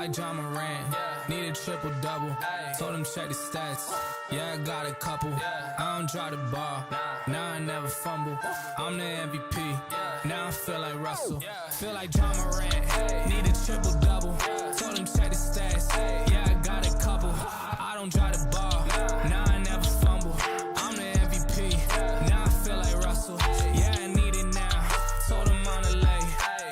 like John Morant, need a triple-double, told him check the stats, yeah, I got a couple, I don't drop the ball, now I never fumble, I'm the MVP, now I feel like Russell, feel like John Morant, need a triple-double, told him check the stats, yeah, I got a couple, I don't drop the ball, now I never fumble, I'm the MVP, now I feel like Russell, yeah, I need it now, told him on the lay,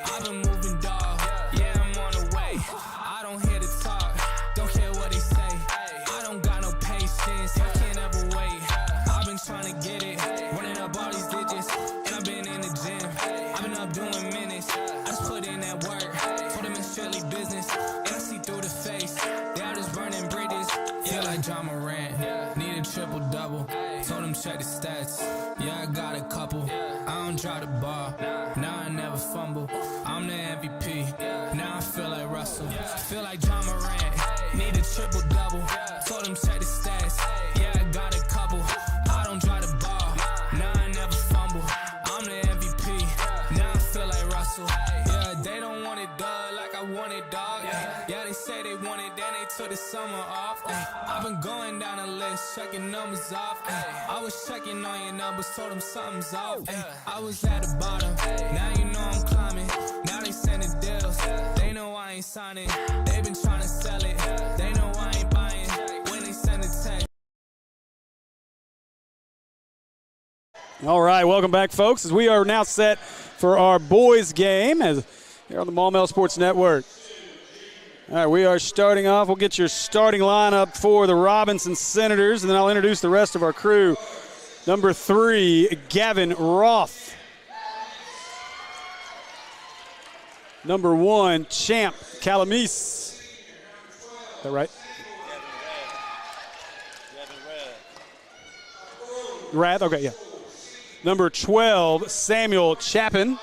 I've been moving dog, yeah, I'm on the way, I don't hear the talk, don't care what they say, I don't got no patience, I can't ever wait, I've been trying to get it, running up all these digits, and I've been in the gym, I've been up doing minutes, I just put in that work, told them it's strictly business, and I see through the face, they all just burning bridges, feel like John Morant, need a triple-double, told him check the stats, yeah, I got a couple, I don't drop the ball, now I never fumble, I'm the MVP, now I feel like Russell, feel like John Morant, need a triple-double, told him check the stats, yeah, I got a couple, I don't drop the ball, now I never fumble, I'm the MVP, now I feel like Russell, yeah, they don't want it dog like I want it dog, yeah, they say they want it, then they took the summer off, I've been going down the list, checking numbers off, I was checking on your numbers, told them something's off, I was at the bottom, now you know I'm climbing, now they sending deals, they know I ain't signing, they been trying to sell it, they know I ain't buying, when they send a text. All right, welcome back, folks, as we are now set for our boys game here on the Maumelle Sports Network. All right, we are starting off. We'll get your starting lineup for the Robinson Senators, and then I'll introduce the rest of our crew. Number 3, Gavin Roth. Number 1, Champ Calamise. Is that right? Rath, okay, yeah. Number 12, Samuel Chapin.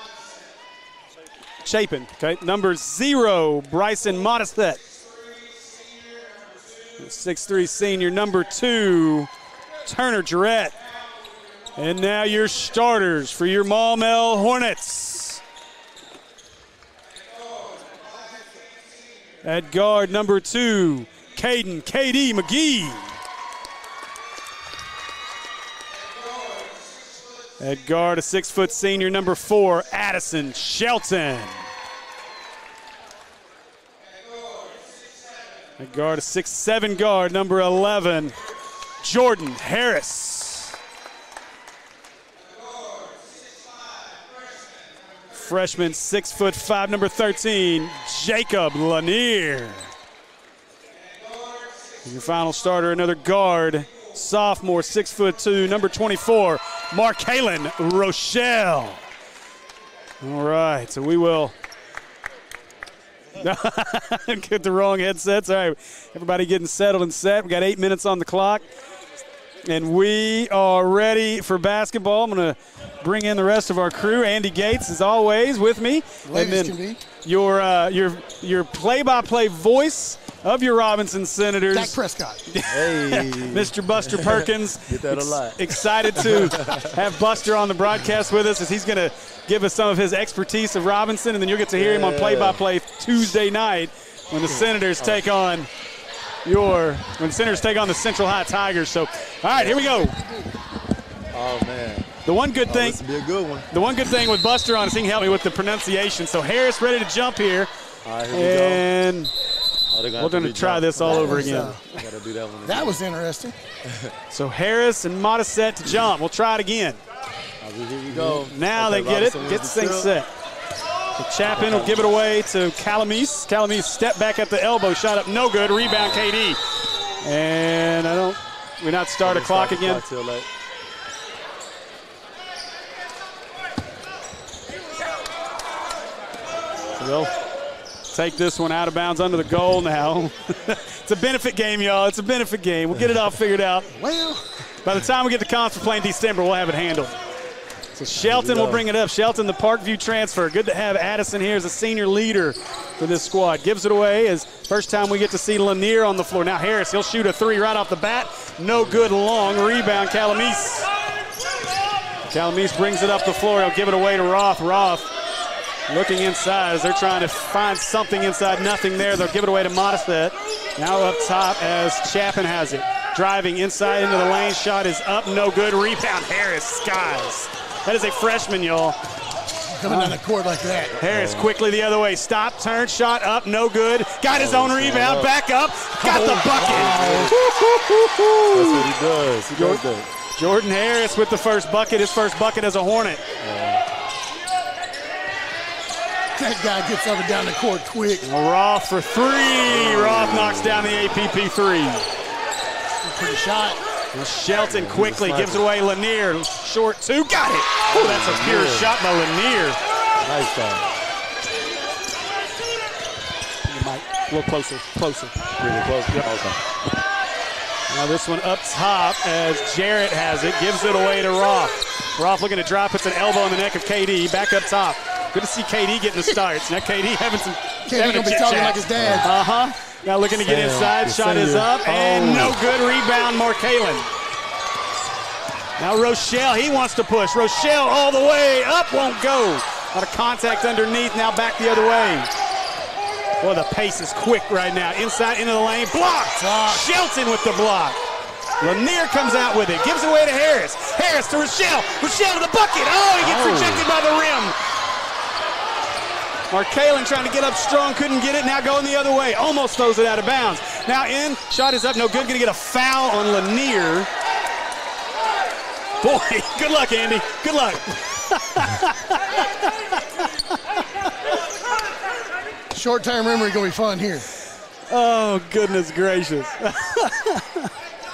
Okay. Number 0, Bryson Modestet. 6'3" senior. Number 2, Turner Jarrett. And now your starters for your Maumelle Hornets. At guard, number 2, Caden KD McGee. At guard, a 6' senior, number 4, Addison Shelton. At guard, a 6'7" guard, number 11, Jordan Harris. Freshman, 6'5", number 13, Jacob Lanier. And your final starter, another guard, sophomore, 6'2", number 24, Markalen Rochelle. All right, so we will get the wrong headsets. All right, everybody getting settled and set. We got 8 minutes on the clock, and we are ready for basketball. I'm going to bring in the rest of our crew. Andy Gates, as always, with me. Ladies and then can be. your play-by-play voice of your Robinson Senators. Dak Prescott. Hey. Mr. Buster Perkins. Get that a lot. Excited to have Buster on the broadcast with us as he's going to give us some of his expertise of Robinson, and then you'll get to hear him on play-by-play Tuesday night when the Senators take on the Central High Tigers. So, all right, here we go. Oh, man. The one good thing, This will be a good one. The one good thing with Buster on is he can help me with the pronunciation. So Harris ready to jump here. All right, here we go. And we're going to try this all over again. I got to do that one again. That was interesting. So Harris and Modestet to jump. We'll try it again. Here we go. Now Okay, they get it. Robinson Get wins this thing the set. So Chapin will give it away to Calamise. Calamise step back at the elbow. Shot up no good. Rebound KD. And we not start a clock again. Till late. So they'll take this one out of bounds under the goal now. It's a benefit game, y'all. It's a benefit game. We'll get it all figured out. Well, By the time we get to conference play in December, we'll have it handled. So Shelton will bring it up. Shelton, the Parkview transfer. Good to have Addison here as a senior leader for this squad. Gives it away as first time we get to see Lanier on the floor. Now Harris, he'll shoot a 3 right off the bat. No good long. Rebound, Calamise. Calamise brings it up the floor. He'll give it away to Roth. Roth Looking inside as they're trying to find something inside. Nothing there. They'll give it away to Modisette. Now up top as Chapin has it. Driving inside into the lane. Shot is up. No good. Rebound. Harris skies. That is a freshman, y'all. Coming down the court like that. Harris quickly the other way. Stop, turn, shot up, no good. Got his own rebound, back up, got the bucket. That's what he does. He does that. Jordan Harris with the first bucket, his first bucket as a Hornet. That guy gets up and down the court quick. Roth for three. Roth knocks down the APP three. Pretty shot. Shelton quickly gives it away. Lanier, short two, got it. Oh, that's a pure shot by Lanier. Nice shot. Mike, a little closer. Really close. Yep. Okay. Now this one up top as Jarrett has it, gives it away to Roth. Roth looking to drive, puts an elbow in the neck of KD, back up top. Good to see KD getting the starts. Now KD having gonna be talking like his dad. Now looking to get inside, shot is up, and no good rebound, Markalen. Now Rochelle, he wants to push. Rochelle all the way, up, won't go. A lot of contact underneath, now back the other way. Boy, the pace is quick right now. Inside, into the lane, blocked. Shelton with the block. Lanier comes out with it, gives it away to Harris. Harris to Rochelle. Rochelle to the bucket. Oh, he gets rejected by the rim. Markalen trying to get up strong, couldn't get it, now going the other way. Almost throws it out of bounds. Now in, shot is up, no good, gonna get a foul on Lanier. Boy, good luck, Andy, good luck. Short-term memory gonna be fun here. Oh, goodness gracious.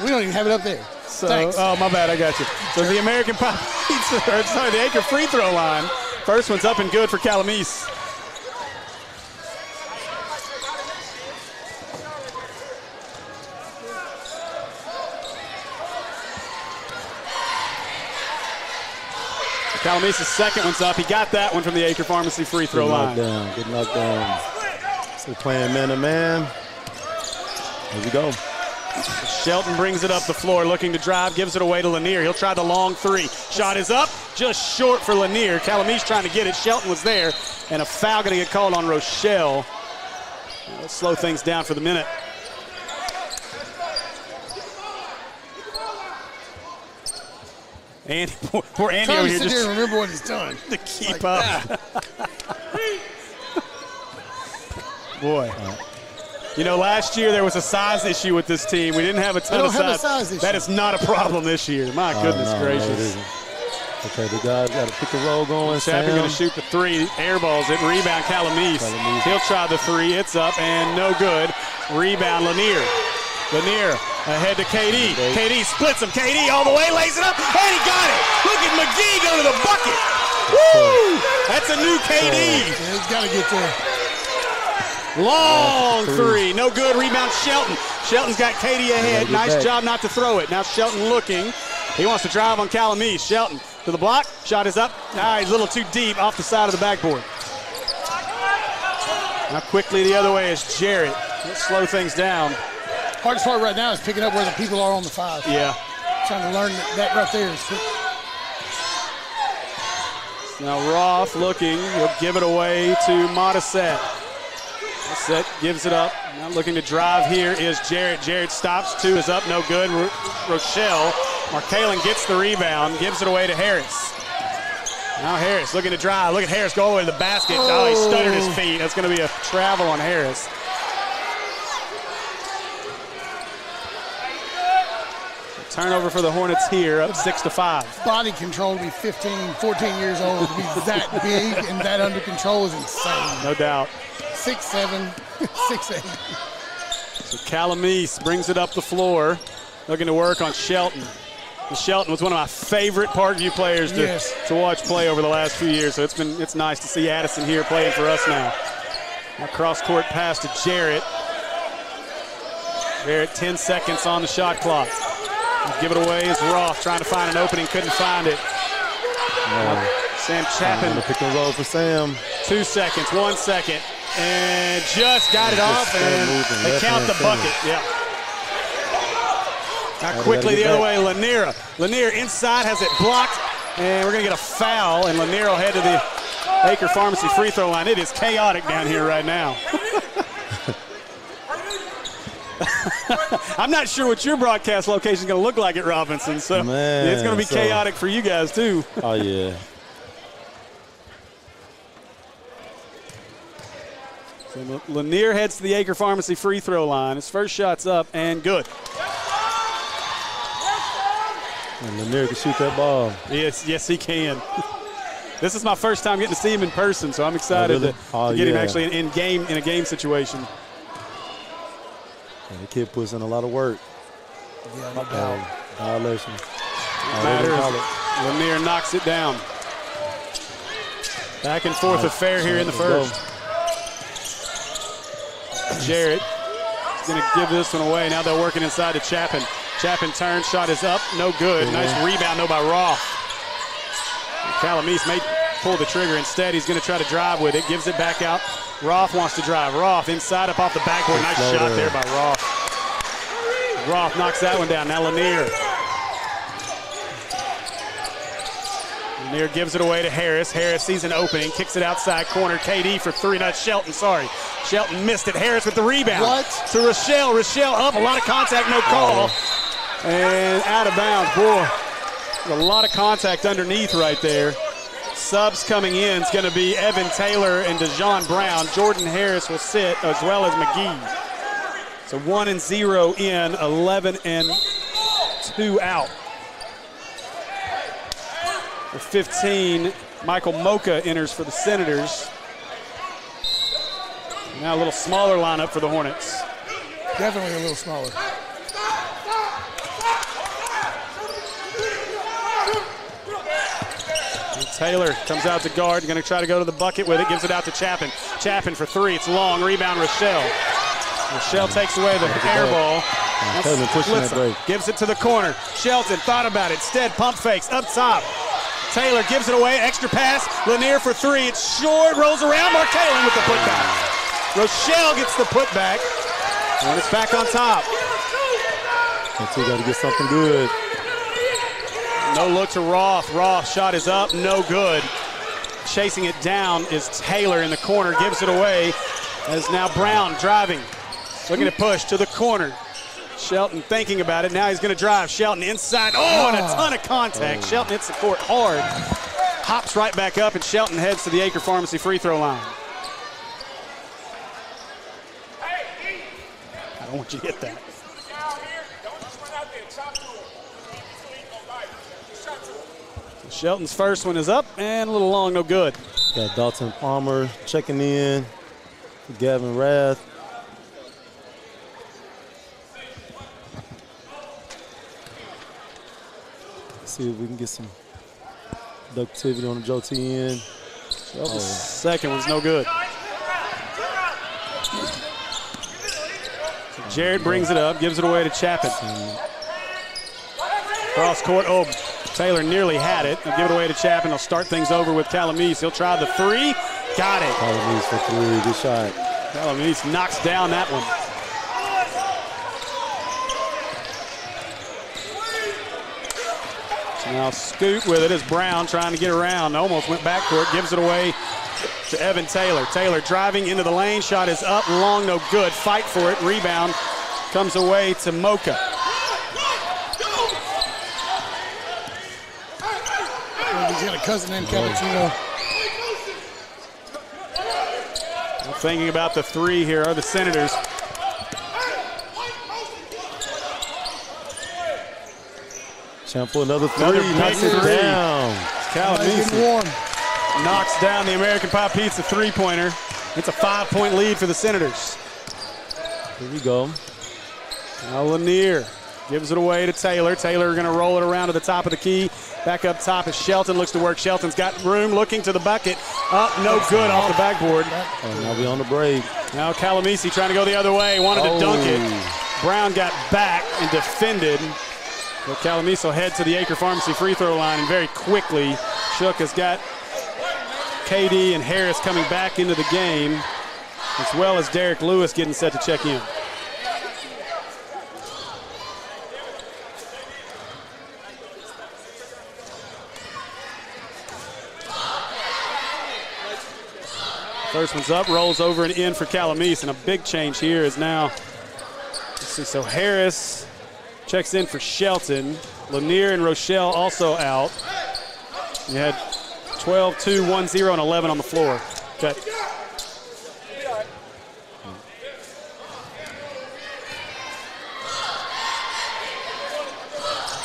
We don't even have it up there. So, thanks. Oh, my bad, I got you. So the American Pie Pizza, the Acre free throw line. First one's up and good for Calamese. Calamese's second one's up. He got that one from the Acre Pharmacy free throw line. Good knockdown. Still playing man-to-man. Here we go. Shelton brings it up the floor, looking to drive, gives it away to Lanier. He'll try the long three. Shot is up, just short for Lanier. Calamese trying to get it. Shelton was there, and a foul going to get called on Rochelle. Let's slow things down for the minute. Andy, poor Andy over here just remember what he's done to keep up. Boy. You know, last year there was a size issue with this team. We didn't have a ton of size. That is not a problem this year. My goodness gracious. Okay, the guys got a pick and roll going. Chapin going to shoot the three. Air balls it. Rebound Calamese. He'll try the three. It's up and no good. Rebound Lanier. Lanier ahead to KD. KD splits him. KD all the way, lays it up, and he got it. Look at McGee go to the bucket. Woo! That's a new KD. Yeah, he's got to get there. Long three. No good. Rebound Shelton. Shelton's got KD ahead. Nice job not to throw it. Now Shelton looking. He wants to drive on Calamese. Shelton to the block. Shot is up. He's a little too deep off the side of the backboard. Now quickly the other way is Jarrett. Let's slow things down. Hardest part right now is picking up where the people are on the five. Yeah. Trying to learn that right there is quick. Now Roth looking. He'll give it away to Modisette. Modisette gives it up. Now looking to drive here is Jarrett. Jarrett stops. Two is up. No good. Rochelle. Markalen gets the rebound. Gives it away to Harris. Now Harris looking to drive. Look at Harris go all the way to the basket. Oh, he stuttered his feet. That's going to be a travel on Harris. Turnover for the Hornets here, up 6-5. Body control to be 15, 14 years old, to be that big and that under control is insane. No doubt. 6'7", 6'8". So Calamese brings it up the floor, looking to work on Shelton. And Shelton was one of my favorite Parkview players to watch play over the last few years, so it's nice to see Addison here playing for us now. Now cross-court pass to Jarrett. Jarrett, 10 seconds on the shot clock. Give it away is Roth trying to find an opening, couldn't find it. Sam Chapin. Pick and roll for Sam. 2 seconds, 1 second, and just got it off, and they count the bucket. Yeah. Now quickly the other way, Lanier. Lanier inside has it blocked, and we're going to get a foul, and Lanier will head to the Acre Pharmacy free throw line. It is chaotic down here right now. I'm not sure what your broadcast location is going to look like at Robinson, so Man, it's going to be chaotic for you guys too. Oh, yeah. So Lanier heads to the Acre Pharmacy free throw line. His first shot's up and good. And Lanier can shoot that ball. Yes, he can. This is my first time getting to see him in person, so I'm excited to get him actually in a game situation. And the kid puts in a lot of work. Yeah, no doubt. Violation. Lanier knocks it down. Back and forth affair here in the first. Jarrett is going to give this one away. Now they're working inside to Chapin. Chapin turns, shot is up, no good. Nice rebound though by Roth. Calamese may pull the trigger. Instead, he's going to try to drive with it. Gives it back out. Roth wants to drive. Roth inside up off the backboard. Nice shot there by Roth. Roth knocks that one down. Now Lanier. Lanier gives it away to Harris. Harris sees an opening, kicks it outside corner. KD for three. Not Shelton, sorry. Shelton missed it. Harris with the rebound. What? To Rochelle. Rochelle up. A lot of contact, no call. And out of bounds. Boy, there's a lot of contact underneath right there. Subs coming in is going to be Evan Taylor and DeJon Brown. Jordan Harris will sit as well as McGee. So 1-0 in, 11-2 out. For 15, Michael Mocha enters for the Senators. Now a little smaller lineup for the Hornets. Definitely a little smaller. Taylor comes out to guard, going to try to go to the bucket with it, gives it out to Chapin. Chapin for three, it's long, rebound Rochelle. Rochelle takes away the air ball. Taylor pushing that break. Gives it to the corner. Shelton thought about it, instead pump fakes, up top. Taylor gives it away, extra pass, Lanier for three, it's short, rolls around, Markalen with the putback. Rochelle gets the putback, and it's back on top. So you got to get something good. No look to Roth. Roth shot is up, no good. Chasing it down is Taylor in the corner, gives it away. As now Brown driving, looking to push to the corner. Shelton thinking about it, now he's going to drive. Shelton inside, and a ton of contact. Shelton hits the court hard, hops right back up, and Shelton heads to the Acre Pharmacy free throw line. I don't want you to hit that. Shelton's first one is up and a little long, no good. Got Dalton Palmer checking in. Gavin Rath. Let's see if we can get some productivity on the Joe T end. Shelton's second one's no good. So Jared brings it up, gives it away to Chapin. Cross court, Taylor nearly had it. They'll give it away to Chapin. They'll start things over with Calamese. He'll try the three. Got it. Calamese for three. Good shot. Calamese knocks down that one. So now Scoot with it as Brown trying to get around. Almost went backcourt. Gives it away to Evan Taylor. Taylor driving into the lane. Shot is up, long, no good. Fight for it. Rebound comes away to Mocha. He's got a cousin named Cappuccino. Thinking about the three here are the Senators. Champ for another three. Knocks it down. Calamese knocks down the American Pie Pizza three-pointer. It's a 5-point lead for the Senators. Here we go. Now Lanier gives it away to Taylor. Taylor going to roll it around to the top of the key. Back up top as Shelton looks to work. Shelton's got room, looking to the bucket. Up, no good off the backboard. Now we on the break. Now Calamese trying to go the other way. Wanted to dunk it. Brown got back and defended. But Calamese will head to the Acre Pharmacy free throw line, and very quickly Shook has got KD and Harris coming back into the game, as well as Derek Lewis getting set to check in. First one's up, rolls over and in for Calamese, and a big change here is now, let's see, so Harris checks in for Shelton. Lanier and Rochelle also out. You had 12, 2, 1, 0, and 11 on the floor. Okay.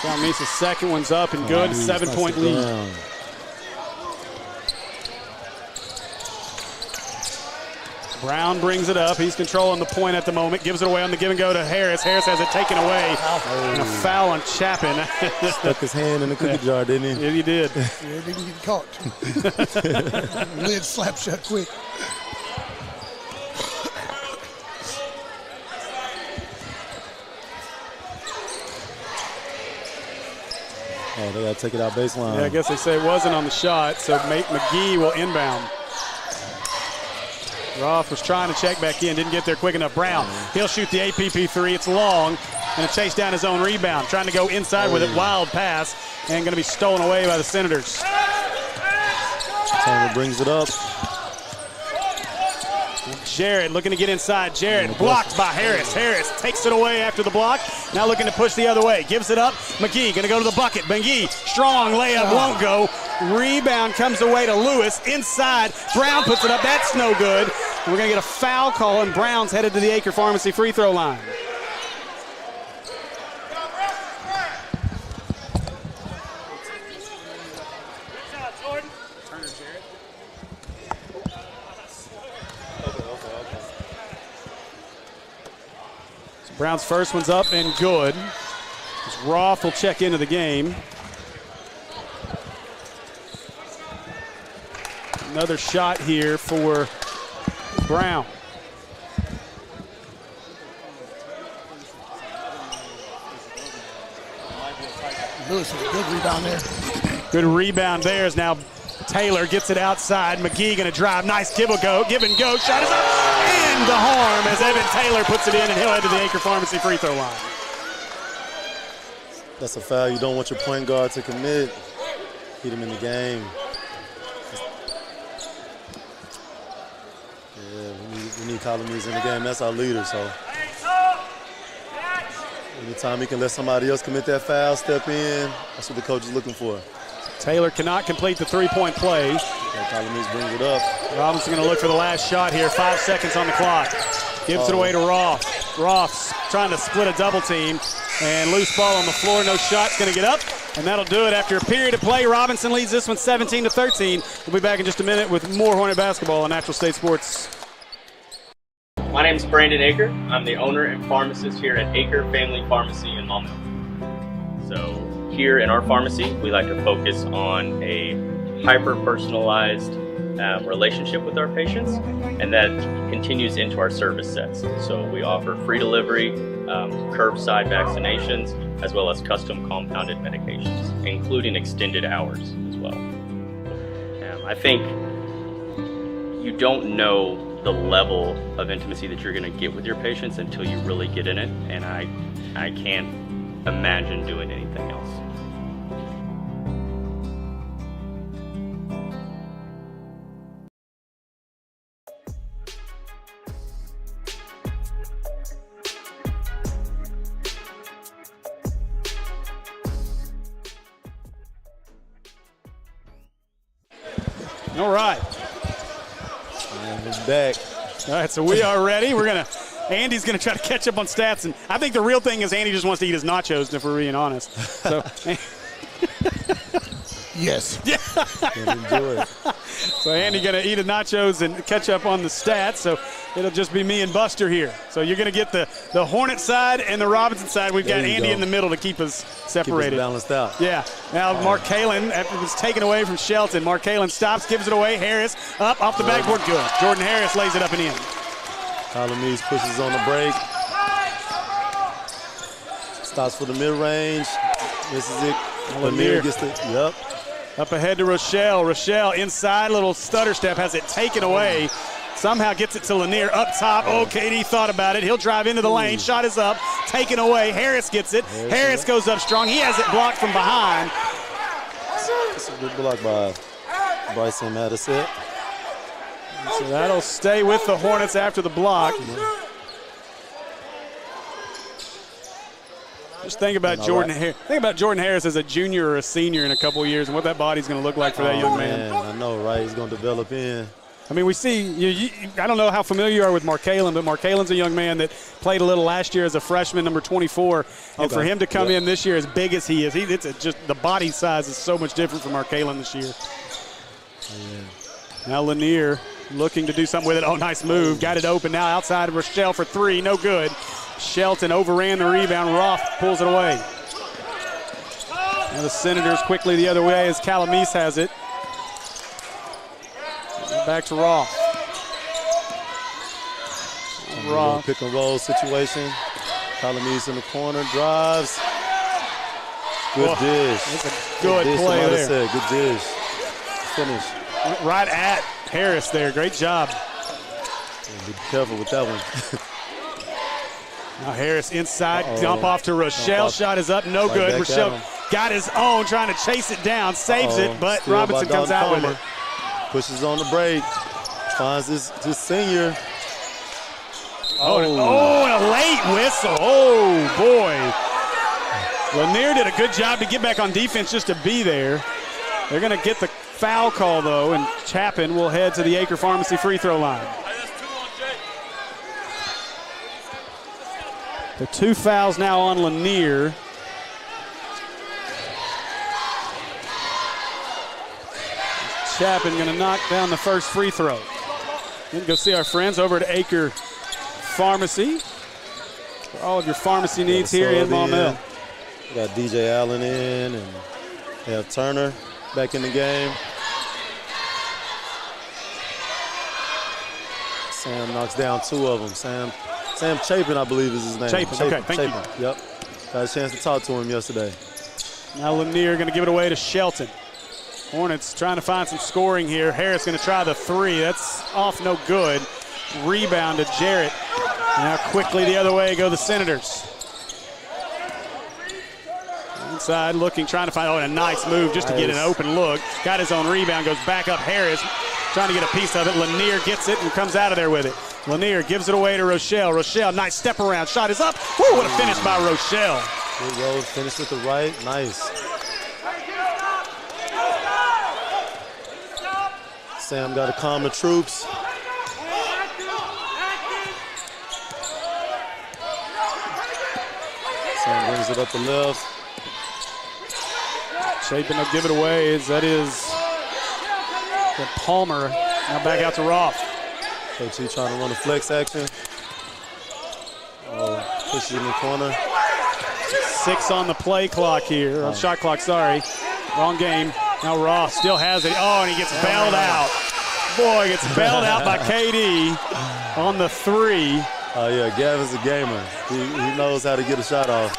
Calamese's second one's up and good, 7-point lead. Brown brings it up. He's controlling the point at the moment. Gives it away on the give and go to Harris. Harris has it taken away. And a foul on Chapin. Stuck his hand in the cookie jar, didn't he? Yeah, he did. Yeah, didn't get caught. Lid slapped shut quick. Oh, they got to take it out baseline. Yeah, I guess they say it wasn't on the shot, so McGee will inbound. Roth was trying to check back in, didn't get there quick enough. Brown, he'll shoot the APP three. It's long, and a chase down his own rebound. Trying to go inside with it, wild pass, and going to be stolen away by the Senators. Turner brings it up. Jarrett looking to get inside. Jarrett blocked by Harris. Harris takes it away after the block. Now looking to push the other way. Gives it up. McGee going to go to the bucket. McGee, strong layup, won't go. Rebound comes away to Lewis. Inside. Brown puts it up. That's no good. And we're going to get a foul call, and Brown's headed to the Acre Pharmacy free throw line. Brown's first one's up and good. Roth will check into the game. Another shot here for Brown. Lewis with a good rebound there. Good rebound there is now Taylor gets it outside. McGee going to drive. Nice give and go. Shot is up. And the harm as Evan Taylor puts it in, and he'll head to the Acre Pharmacy free throw line. That's a foul you don't want your point guard to commit. Keep him in the game. Yeah, we need Calamese in the game. That's our leader, so. Anytime he can let somebody else commit that foul, step in, that's what the coach is looking for. Taylor cannot complete the three-point play. Calamese brings it up. Robinson going to look for the last shot here. 5 seconds on the clock. Gives it away to Roth. Roth's trying to split a double team. And loose ball on the floor. No shot's going to get up. And that'll do it after a period of play. Robinson leads this one 17-13. We'll be back in just a minute with more Hornet basketball on Natural State Sports. My name is Brandon Aker. I'm the owner and pharmacist here at Aker Family Pharmacy in Maumelle. So here in our pharmacy, we like to focus on a hyper-personalized relationship with our patients, and that continues into our service sets. So we offer free delivery, curbside vaccinations, as well as custom compounded medications, including extended hours as well. I think you don't know the level of intimacy that you're going to get with your patients until you really get in it, and I can't imagine doing anything else. All right. And we're back. All right, so we are ready. Andy's going to try to catch up on stats, and I think the real thing is Andy just wants to eat his nachos, if we're being honest. So, yes. Yeah. Enjoy it. So Andy going to eat his nachos and catch up on the stats. So it'll just be me and Buster here. So you're going to get the Hornet side and the Robinson side. We've got Andy in the middle to keep us separated. Keep us balanced out. Yeah. Now Mark Kalin, after it was taken away from Shelton, Mark Kalin stops, gives it away. Harris up off the backboard. Good. Jordan Harris lays it up and in. Calamese pushes on the break. Stops for the mid-range. Misses it. Lanier gets the, yep. Up ahead to Rochelle. Rochelle inside, little stutter step, has it taken away. Somehow gets it to Lanier up top. Oh, KD thought about it. He'll drive into the lane. Shot is up, taken away. Harris gets it. Harris goes up strong. He has it blocked from behind. It's a good block by Bryson Madison. So that'll stay with the Hornets after the block. Just think about Jordan Harris. Think about Jordan Harris as a junior or a senior in a couple of years and what that body's going to look like for that young man. I know, right? He's going to develop in. I mean, we see, I don't know how familiar you are with Markalen, but Markalen's a young man that played a little last year as a freshman, number 24. And for him to come in this year as big as he is, just the body size is so much different from Markalen this year. Now Lanier looking to do something with it. Oh, nice move. Got it open now outside of Rochelle for three. No good. Shelton overran the rebound. Roth pulls it away. Now the Senators quickly the other way as Calamise has it. Back to Roth. Roth. Pick and roll situation. Calamise in the corner, drives. Good dish. That's a good play there. Said, good dish. Finish. Right at Harris there. Great job. Be careful with that one. Now Harris inside, dump off to Rochelle. Shot is up, no good. Rochelle got his own, trying to chase it down, saves it, but Robinson comes out with it. Pushes on the break, finds this senior. And a late whistle. Oh, boy. Lanier did a good job to get back on defense just to be there. They're going to get the foul call, though, and Chapin will head to the Acre Pharmacy free throw line. The 2 fouls now on Lanier. Chapin going to knock down the first free throw. Then go see our friends over at Acre Pharmacy for all of your pharmacy needs here in Maumelle. We got DJ Allen in, and they have Turner back in the game. Sam knocks down 2 of them. Sam Chapin, I believe is his name. Chapin. Okay, thank you. Yep. Got a chance to talk to him yesterday. Now Lanier going to give it away to Shelton. Hornets trying to find some scoring here. Harris going to try the three. That's off, no good. Rebound to Jarrett. Now quickly the other way go the Senators. Inside looking, trying to find, and a nice move just to get an open look. Got his own rebound, goes back up. Harris trying to get a piece of it. Lanier gets it and comes out of there with it. Lanier gives it away to Rochelle. Rochelle, nice step around. Shot is up. Woo, what a finish by Rochelle. Good road, finish with the right. Nice. Sam got to calm the troops. Sam brings it up the left. Chapin will give it away. That is Palmer. Now back out to Roth. Coach E trying to run a flex action. Pushes in the corner. 6 on the play clock here. On shot clock, sorry. Wrong game. Now Roth still has it. Oh, and he gets bailed out. Boy, gets bailed out by KD on the 3. Oh, yeah, Gavin's a gamer. He knows how to get a shot off.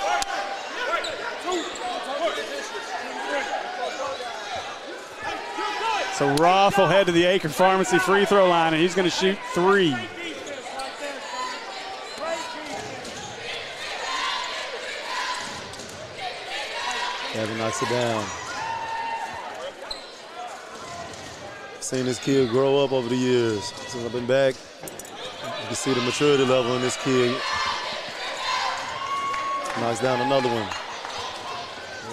So Roth will head to the Acre Pharmacy free throw line, and he's going to shoot 3. Gavin knocks it down. Seen this kid grow up over the years. Since I've been back, you can see the maturity level in this kid. Knocks down another one.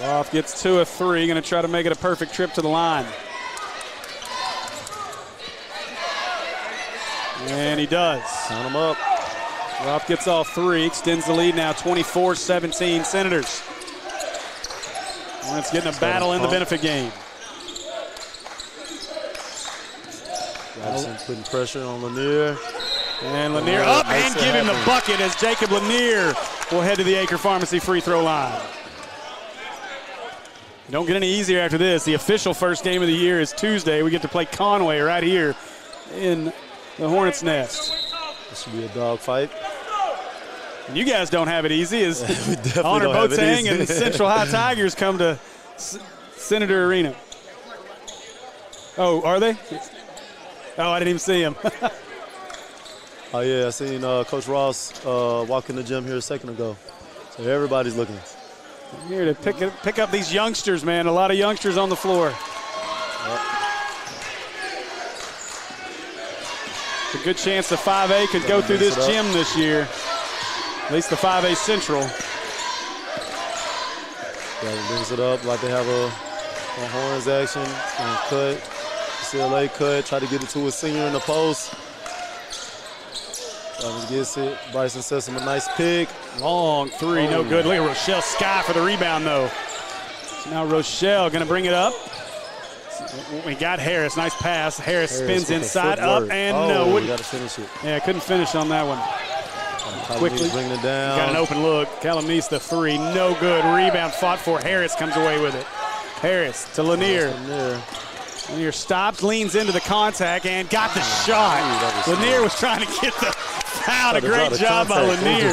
Roth gets 2 of 3, going to try to make it a perfect trip to the line. And he does. Count him up. Roth gets all 3, extends the lead now 24-17 Senators. Hornets getting a battle in the benefit game. Jackson putting pressure on Lanier. And Lanier up and give him the bucket as Jacob Lanier will head to the Acre Pharmacy free throw line. Don't get any easier after this. The official first game of the year is Tuesday. We get to play Conway right here in the Hornets' nest. This should be a dog fight. And you guys don't have it easy as Honor Boateng and Central High Tigers come to Senator Arena. Oh, are they? Oh, I didn't even see him. Oh, yeah, I seen Coach Ross walk in the gym here a second ago. So everybody's looking. I'm here to pick up these youngsters, man. A lot of youngsters on the floor. It's a good chance the 5A could go through this gym this year. At least the 5A Central. Yeah, brings it up like they have a Hornets action and cut. CLA cut, try to get it to a senior in the post. Evans gets it. Bryson sets him a nice pick. Long three, no good. Look at Rochelle Sky for the rebound, though. So now Rochelle going to bring it up. We got Harris, nice pass. Harris spins inside, up, and no. You got to finish it. Yeah, couldn't finish on that one. Quickly bringing it down. Got an open look. Calamise the three, no good. Rebound fought for. Harris comes away with it. Harris to Lanier. Lanier stops, leans into the contact, and got the shot. Lanier was trying to get the foul. A great job by Lanier.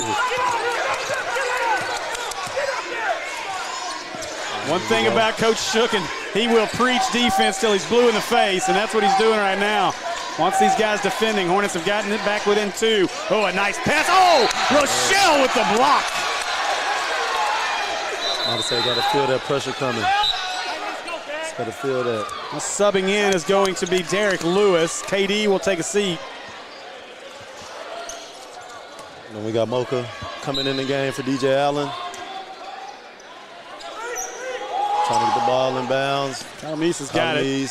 One thing about Coach Shooken, he will preach defense till he's blue in the face, and that's what he's doing right now. Wants these guys defending. Hornets have gotten it back within 2. Oh, a nice pass. Oh, Rochelle with the block. I would say got to feel that pressure coming. Got to feel that. Well, subbing in is going to be Derek Lewis. KD will take a seat. And we got Mocha coming in the game for DJ Allen. Trying to get the ball in bounds. Calamise has got it.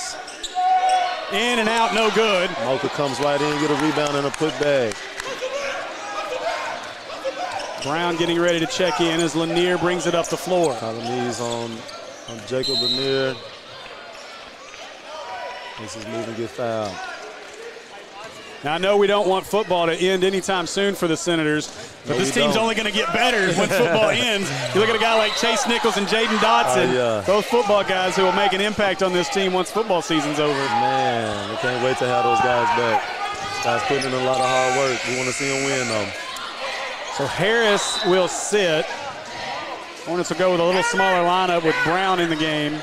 In and out, no good. Mocha comes right in, get a rebound and a putback. Brown getting ready to check in as Lanier brings it up the floor. Calamise on Jacob Lanier. This is moving, get fouled. Now, I know we don't want football to end anytime soon for the Senators, but this team's only going to get better when football ends. You look at a guy like Chase Nichols and Jaden Dotson, both football guys who will make an impact on this team once football season's over. Man, we can't wait to have those guys back. These guys putting in a lot of hard work. We want to see them win, though. So Harris will sit. Hornets will go with a little smaller lineup with Brown in the game.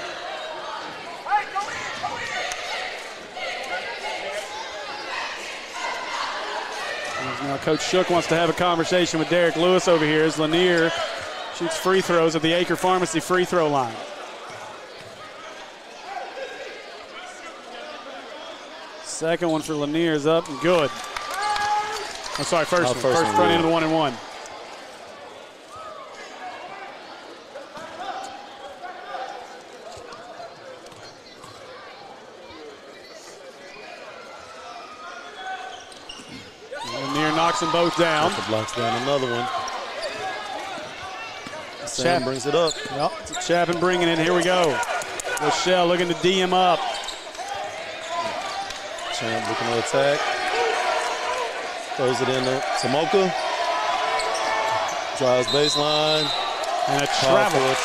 Now Coach Shook wants to have a conversation with Derek Lewis over here as Lanier shoots free throws at the Acre Pharmacy free throw line. Second one for Lanier is up and good. I'm sorry, first front end of the 1-and-1. Lanier knocks them both down. Blocks down another one. Chapin brings it up. Yep, Chapin bringing it. Here we go. Rochelle looking to D him up. Champ looking to attack. Throws it in to Mocha. Drives baseline. And a travel.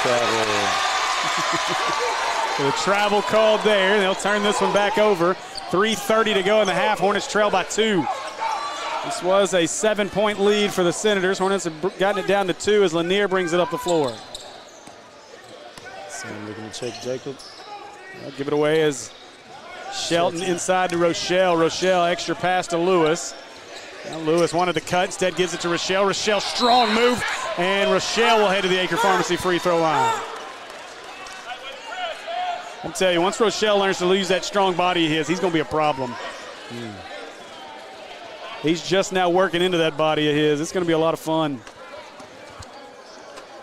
So the travel called there. They'll turn this one back over. 3:30 to go in the half. Hornets trail by 2. This was a 7-point lead for the Senators. Hornets have gotten it down to 2 as Lanier brings it up the floor. Sam looking to check Jacob. They'll give it away as Shelton inside to Rochelle. Rochelle extra pass to Lewis. Now Lewis wanted to cut, instead gives it to Rochelle. Rochelle, strong move, and Rochelle will head to the Acre Pharmacy free throw line. I'll tell you, once Rochelle learns to use that strong body of his, he's going to be a problem. He's just now working into that body of his. It's going to be a lot of fun.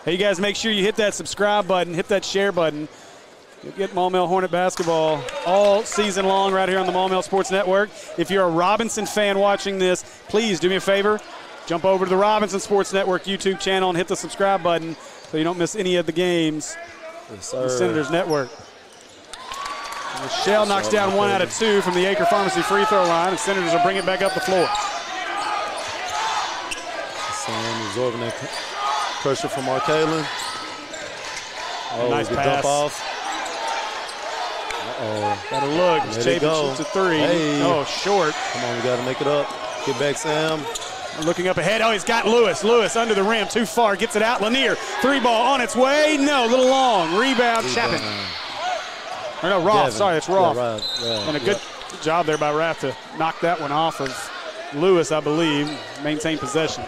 Hey, you guys, make sure you hit that subscribe button, hit that share button. You'll get Maumelle Hornet basketball all season long right here on the Maumelle Sports Network. If you're a Robinson fan watching this, please do me a favor. Jump over to the Robinson Sports Network YouTube channel and hit the subscribe button so you don't miss any of the games on the Senators Network. Rochelle knocks down 1 out of 2 from the Acre Pharmacy free throw line, and Senators will bring it back up the floor. Sam absorbing that pressure from Arcalin. Oh, nice pass. Dump off. Got a look. Chapin shoots a 3. Hey. Oh, short. Come on, we got to make it up. Get back, Sam. Looking up ahead. Oh, he's got Lewis. Lewis under the rim. Too far. Gets it out. Lanier. 3-ball on its way. No, a little long. Rebound. Chapin. Or no, Roth. Devin. Sorry, it's Roth. Yeah, And a good job there by Rath to knock that one off of Lewis, I believe. Maintain possession.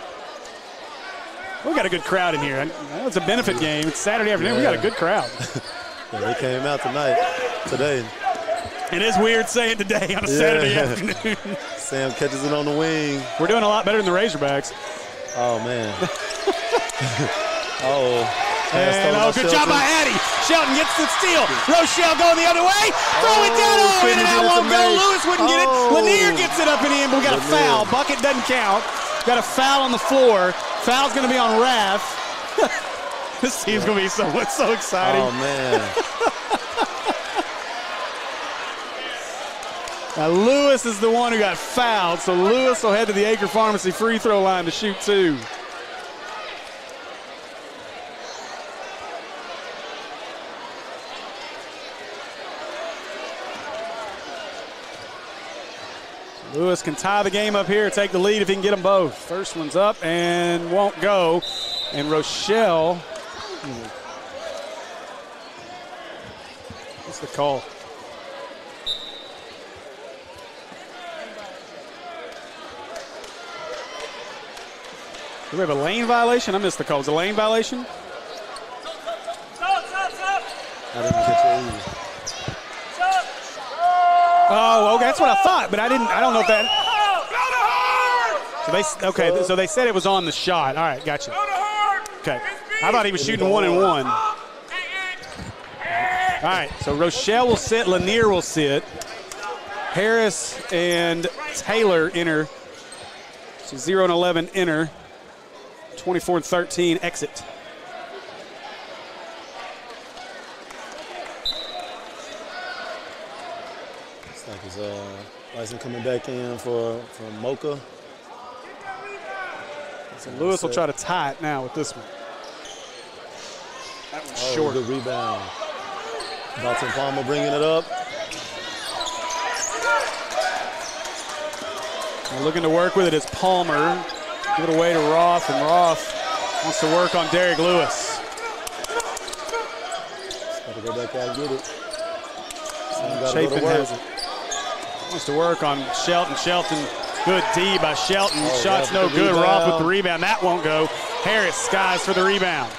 We got a good crowd in here. I know it's a benefit game. It's Saturday afternoon. We got a good crowd. They came out today. It is weird saying today on a Saturday afternoon. Sam catches it on the wing. We're doing a lot better than the Razorbacks. Oh, man. And good job by Addie. Shelton gets the steal. Rochelle going the other way. Throw it down. Oh, in and out won't go. Lewis wouldn't get it. Lanier gets it up and in, but we got a foul. Bucket doesn't count. Got a foul on the floor. Foul's going to be on Raff. This team's going to be so exciting. Oh, man. Now, Lewis is the one who got fouled, so Lewis will head to the Acre Pharmacy free throw line to shoot 2. Lewis can tie the game up here, take the lead if he can get them both. First one's up and won't go. And Rochelle, what's the call? Do we have a lane violation? I missed the call. Is it a lane violation? I didn't catch it either. Oh, okay, that's what I thought, but I don't know if that. So they said it was on the shot. All right, gotcha. Okay, I thought he was shooting 1-and-1. All right, so Rochelle will sit, Lanier will sit. Harris and Taylor enter. So 0 and 11 enter. 24 and 13 exit. It's like his license coming back in for Mocha. So Lewis will try to tie it now with this one. That one's short. Good rebound. Dalton Palmer bringing it up. And looking to work with it is Palmer. Give it away to Roth, and Roth wants to work on Derek Lewis. Got to go back out and get it. Chapin has it. Wants to work on Shelton. Shelton, good D by Shelton. Shot's no good. Roth with the rebound. That won't go. Harris skies for the rebound.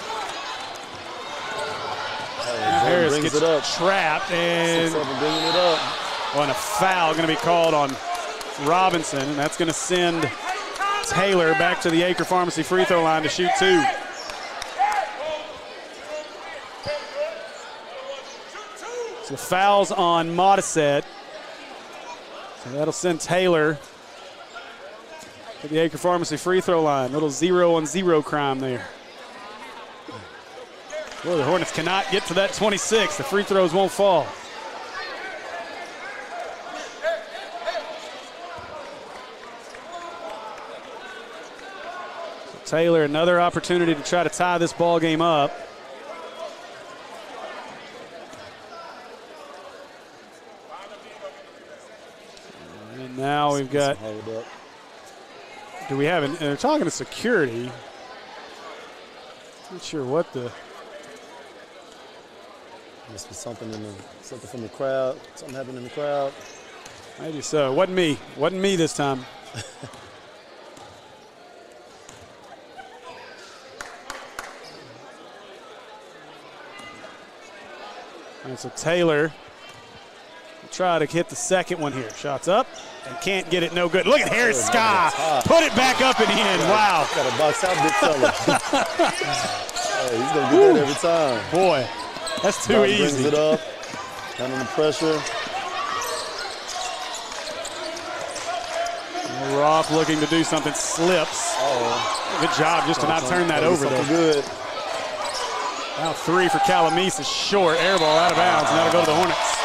Harris gets trapped, and a foul going to be called on Robinson, and that's going to send Taylor back to the Acre Pharmacy free throw line to shoot 2. So fouls on Modisette. So that'll send Taylor to the Acre Pharmacy free throw line. Little 0-on-0 crime there. Well, the Hornets cannot get to that 26. The free throws won't fall. So Taylor, another opportunity to try to tie this ball game up. And now we've got, do we have, and they're talking to security. Not sure what the. Must be something from the crowd. Something happened in the crowd. Maybe so. Wasn't me. Wasn't me this time. And so Taylor will try to hit the second one here. Shots up and can't get it. No good. Look at Harris Sky. Put it back up and in. Wow. Got to box out big fella. Hey, he's going to get that every time. Boy. That's too easy. Brings it up, down under pressure. Roth looking to do something, slips. Good job just to not turn that over there. Good. Now 3 for Calamese is short. Air ball out of bounds, and that'll go to the Hornets.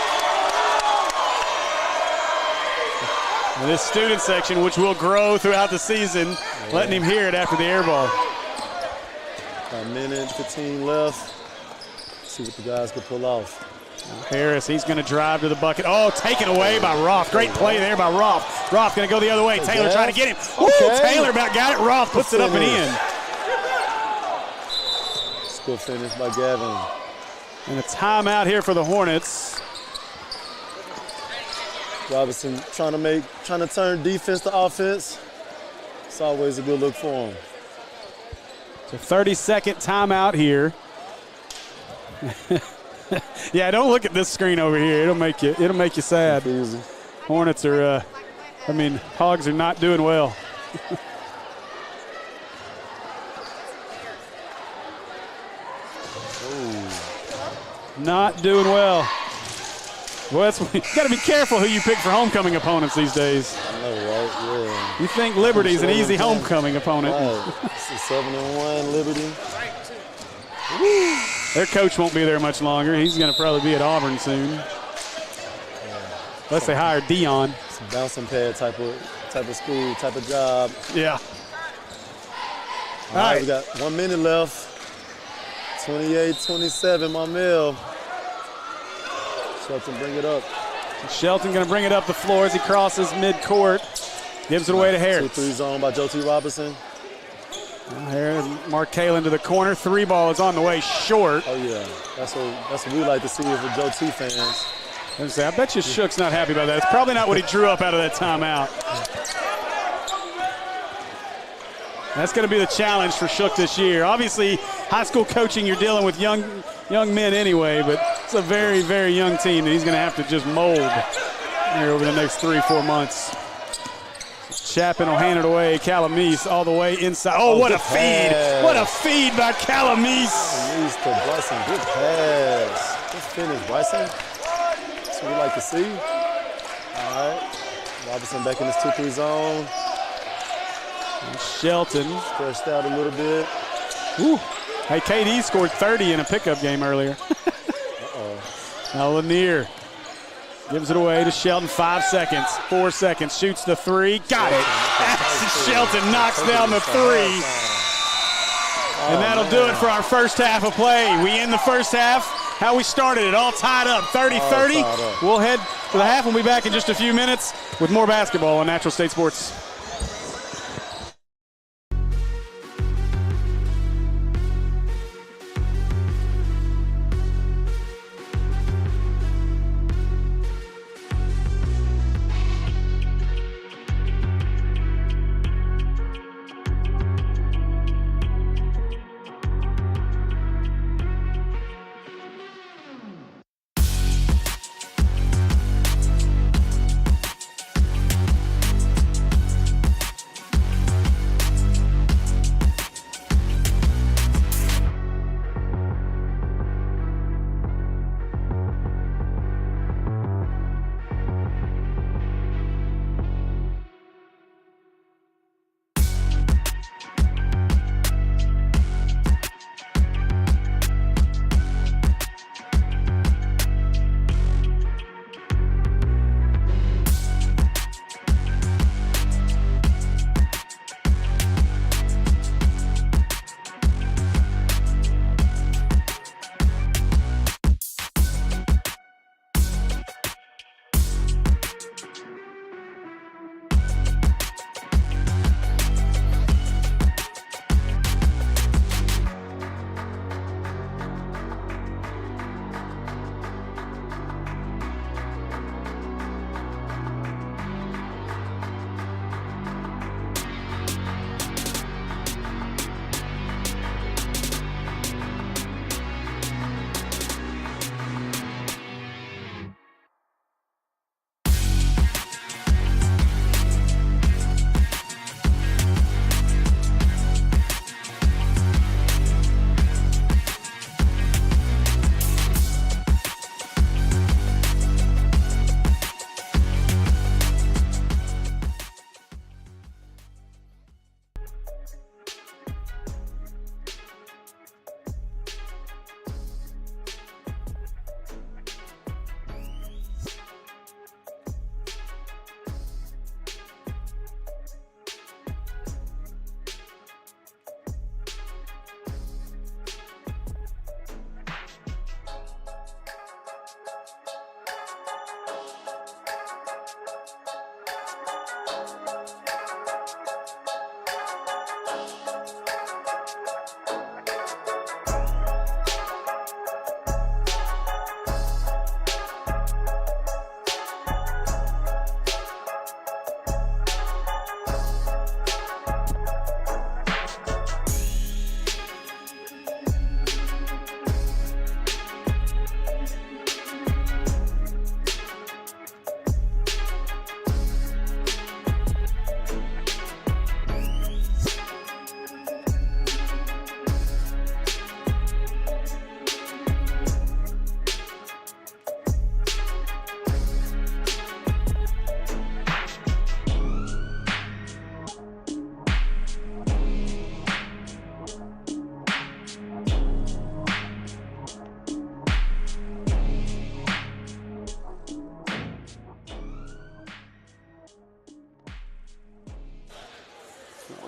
And this student section, which will grow throughout the season, letting him hear it after the air ball. About a minute, 15 left. See what the guys can pull off. Now Harris, he's going to drive to the bucket. Oh, taken away by Roth. Great play there by Roth. Roth going to go the other way. Taylor trying to get him. Okay. Taylor about got it. Roth puts it up and in. Good finish by Gavin. And a timeout here for the Hornets. Robinson trying to turn defense to offense. It's always a good look for him. It's a 30-second timeout here. Yeah, don't look at this screen over here. It'll make you sad. Confusing. Hornets are I mean, Hogs are not doing well. Not doing well. Well, you got to be careful who you pick for homecoming opponents these days. I know, right? Yeah. You think Liberty's an easy homecoming opponent. Right. It's a 7-1 Liberty. Their coach won't be there much longer. He's going to probably be at Auburn soon. Unless they hire Dion. It's a bouncing pad type of school, type of job. Yeah. All right, we got 1 minute left. 28-27, Maumelle. Shelton, bring it up. Shelton going to bring it up the floor as he crosses midcourt. Gives it away to Harris. 2-3 zone by Joe T. Robinson. Here, Mark Kalen to the corner. 3 ball is on the way short. Oh, yeah. That's what we like to see as the Joe T fans. I bet you Shook's not happy about that. It's probably not what he drew up out of that timeout. That's going to be the challenge for Shook this year. Obviously, high school coaching, you're dealing with young men anyway, but it's a very, very young team that he's going to have to just mold here over the next 3-4 months. Chapin will hand it away. Calamise all the way inside. Oh, what a feed. Pass. What a feed by Calamise. Calamise to Bryson. Good pass. Good finish, Bryson. That's what we like to see. All right. Robinson back in his 2-3 zone. Shelton. Stretched out a little bit. Woo. Hey, KD scored 30 in a pickup game earlier. Now Lanier gives it away to Shelton. 5 seconds, 4 seconds. Shoots the 3. Got it. Shelton knocks down the 3. And that'll do it for our first half of play. We end the first half how we started it, all tied up, 30-30. We'll head to the half. We'll be back in just a few minutes with more basketball on Natural State Sports.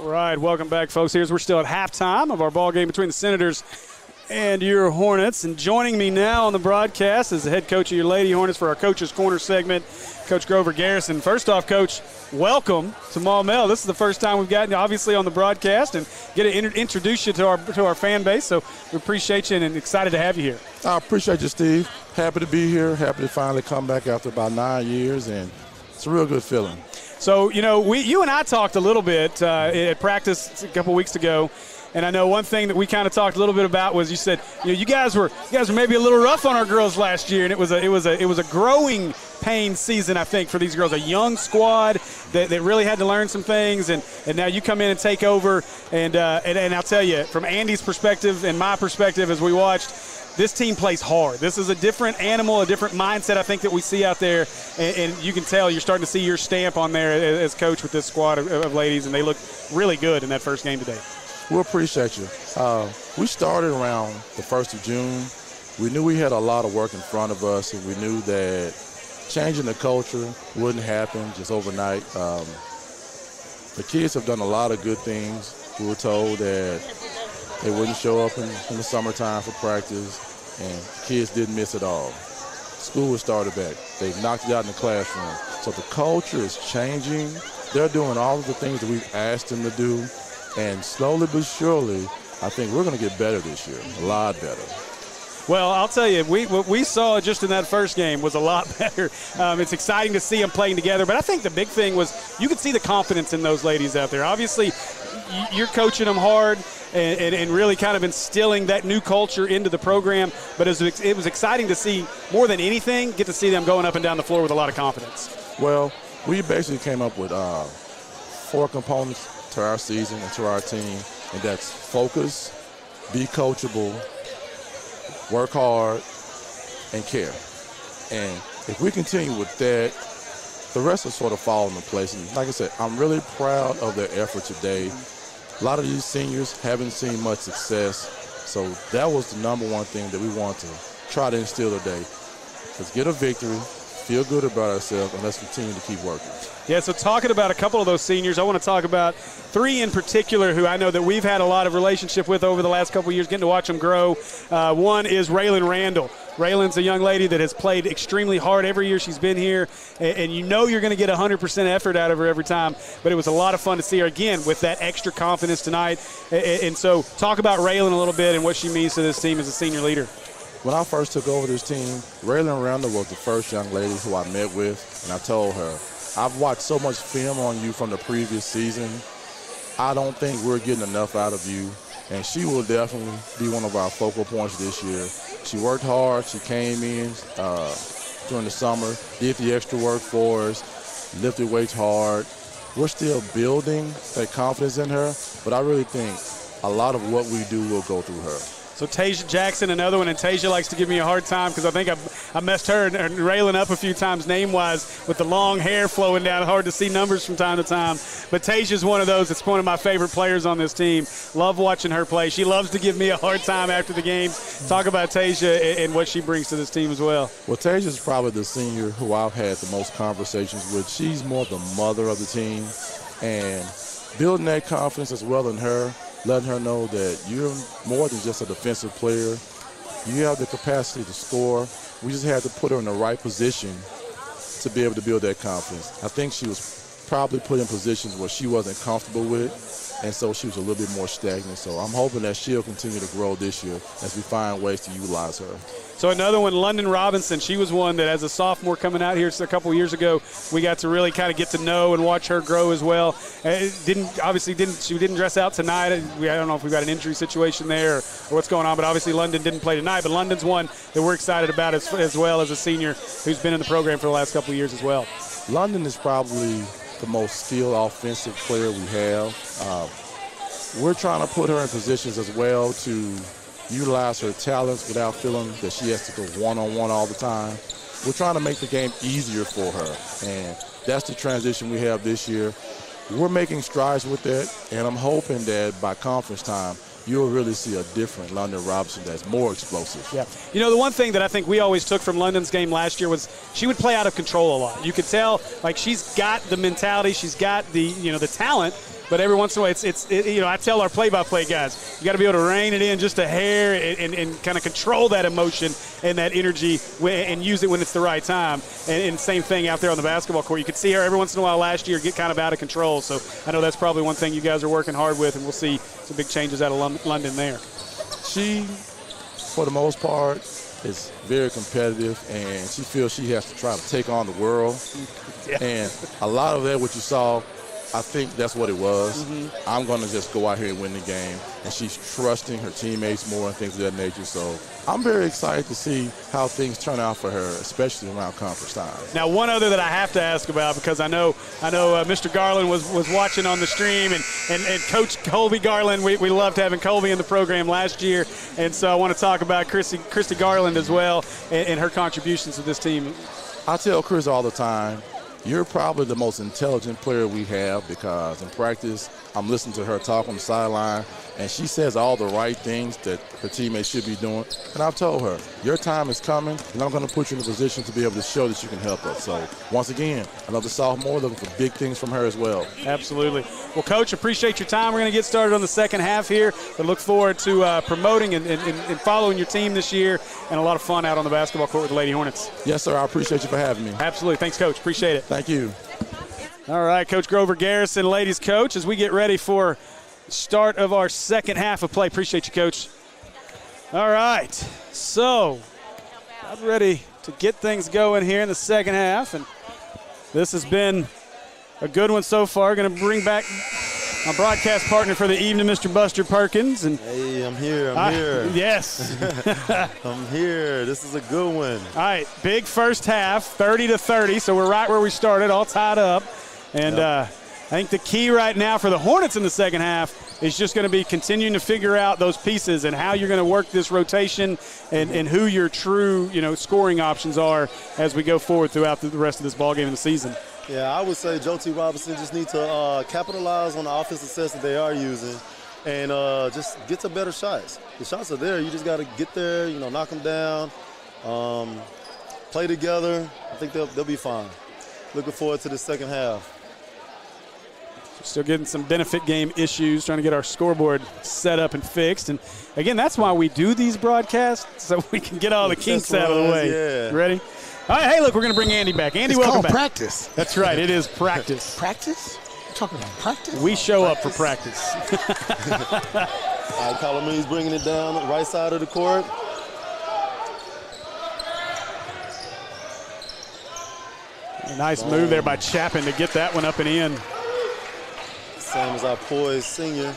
All right, welcome back, folks. We're still at halftime of our ball game between the Senators and your Hornets. And joining me now on the broadcast is the head coach of your Lady Hornets for our Coach's Corner segment, Coach Grover Garrison. First off, Coach, welcome to Maumelle. This is the first time we've gotten you, obviously, on the broadcast and get to introduce you to our fan base. So we appreciate you and excited to have you here. I appreciate you, Steve. Happy to be here. Happy to finally come back after about 9 years, and it's a real good feeling. So, you and I talked a little bit at practice a couple weeks ago. And I know one thing that we kind of talked a little bit about was you said, you guys were maybe a little rough on our girls last year, and it was a growing pain season, I think, for these girls. A young squad that really had to learn some things, and now you come in and take over. And I'll tell you, from Andy's perspective and my perspective as we watched, this team plays hard. This is a different animal, a different mindset, I think, that we see out there. And you can tell you're starting to see your stamp on there as coach with this squad of ladies, and they look really good in that first game today. We appreciate you. We started around the 1st of June. We knew we had a lot of work in front of us, and we knew that changing the culture wouldn't happen just overnight. The kids have done a lot of good things. We were told that they wouldn't show up in the summertime for practice, and kids didn't miss it all. School was started back. They've knocked it out in the classroom. So the culture is changing. They're doing all of the things that we've asked them to do. And slowly but surely, I think we're going to get better this year, a lot better. Well, I'll tell you, what we saw just in that first game was a lot better. It's exciting to see them playing together, but I think the big thing was you could see the confidence in those ladies out there. Obviously, you're coaching them hard and really kind of instilling that new culture into the program, but it was exciting to see, more than anything, get to see them going up and down the floor with a lot of confidence. Well, we basically came up with 4 components to our season and to our team, and that's focus, be coachable, work hard, and care. And if we continue with that, the rest will sort of fall into place. And like I said, I'm really proud of their effort today. A lot of these seniors haven't seen much success, so that was the number one thing that we want to try to instill today. Let's get a victory, feel good about ourselves, and let's continue to keep working. Yeah, so talking about a couple of those seniors, I want to talk about 3 in particular who I know that we've had a lot of relationship with over the last couple of years, getting to watch them grow. One is Raylan Randall. Raylan's a young lady that has played extremely hard every year she's been here, and you know you're going to get 100% effort out of her every time, but it was a lot of fun to see her again with that extra confidence tonight. And so talk about Raylan a little bit and what she means to this team as a senior leader. When I first took over this team, Raylan Randall was the first young lady who I met with, and I told her, I've watched so much film on you from the previous season. I don't think we're getting enough out of you, and she will definitely be one of our focal points this year. She worked hard. She came in during the summer, did the extra work for us, lifted weights hard. We're still building that confidence in her, but I really think a lot of what we do will go through her. So Tasia Jackson, another one, and Tasia likes to give me a hard time because I think I messed her and Raylan up a few times name-wise with the long hair flowing down. Hard to see numbers from time to time. But Tasia's one of those that's one of my favorite players on this team. Love watching her play. She loves to give me a hard time after the game. Talk about Tasia and what she brings to this team as well. Well, Tasia's probably the senior who I've had the most conversations with. She's more the mother of the team, and building that confidence as well in her, letting her know that you're more than just a defensive player. You have the capacity to score. We just had to put her in the right position to be able to build that confidence. I think she was probably put in positions where she wasn't comfortable with, and so she was a little bit more stagnant. So I'm hoping that she'll continue to grow this year as we find ways to utilize her. So another one, London Robinson. She was one that as a sophomore coming out here a couple of years ago, we got to really kind of get to know and watch her grow as well. She didn't dress out tonight. I don't know if we've got an injury situation there or what's going on, but obviously London didn't play tonight. But London's one that we're excited about as well as a senior who's been in the program for the last couple of years as well. London is probably the most skilled offensive player we have. We're trying to put her in positions as well to utilize her talents without feeling that she has to go one-on-one all the time. We're trying to make the game easier for her, and that's the transition we have this year. We're making strides with that, and I'm hoping that by conference time, you'll really see a different London Robinson that's more explosive. Yeah. You know, the one thing that I think we always took from London's game last year was she would play out of control a lot. You could tell, like, she's got the mentality, she's got the, the talent, but every once in a while, I tell our play-by-play guys, you got to be able to rein it in just a hair and kind of control that emotion and that energy and use it when it's the right time. And same thing out there on the basketball court. You could see her every once in a while last year get kind of out of control. So I know that's probably one thing you guys are working hard with, and we'll see some big changes out of London there. She, for the most part, is very competitive, and she feels she has to try to take on the world. Yeah. And a lot of that, what you saw, I think that's what it was. I'm going to just go out here and win the game. And she's trusting her teammates more and things of that nature. So I'm very excited to see how things turn out for her, especially around conference time. Now, one other that I have to ask about, because I know Mr. Garland was watching on the stream, and Coach Colby Garland, we loved having Colby in the program last year. And so I want to talk about Christy Garland as well and her contributions to this team. I tell Chris all the time, you're probably the most intelligent player we have, because in practice, I'm listening to her talk on the sideline, and she says all the right things that her teammates should be doing. And I've told her, your time is coming, and I'm going to put you in a position to be able to show that you can help us. So, once again, another sophomore, looking for big things from her as well. Absolutely. Well, Coach, appreciate your time. We're going to get started on the second half here, but look forward to promoting and following your team this year, and a lot of fun out on the basketball court with the Lady Hornets. Yes, sir. I appreciate you for having me. Absolutely. Thanks, Coach. Appreciate it. Thank you. All right, Coach Grover Garrison, ladies coach, as we get ready for start of our second half of play. Appreciate you, Coach. All right, so I'm ready to get things going here in the second half, and this has been a good one so far. Going to bring back my broadcast partner for the evening, Mr. Buster Perkins. And Hey, I'm here. Yes. I'm here. This is a good one. All right, big first half, 30-30, so we're right where we started, all tied up. And I think the key right now for the Hornets in the second half is just going to be continuing to figure out those pieces and how you're going to work this rotation and who your true, scoring options are as we go forward throughout the rest of this ballgame in the season. Yeah, I would say Joe T. Robinson just need to capitalize on the offensive sets that they are using and just get to better shots. The shots are there. You just got to get there, knock them down, play together. I think they'll be fine. Looking forward to the second half. Still getting some benefit game issues, trying to get our scoreboard set up and fixed. And, again, that's why we do these broadcasts, so we can get all the kinks out of the way. Yeah. Ready? All right, hey, look, we're going to bring Andy back. Andy, welcome back. Practice. That's right. It is practice. Practice? You're talking about practice? We show up for practice. All right, Colome's bringing it down the right side of the court. A nice move there by Chapin to get that one up and in. Same as our poised senior.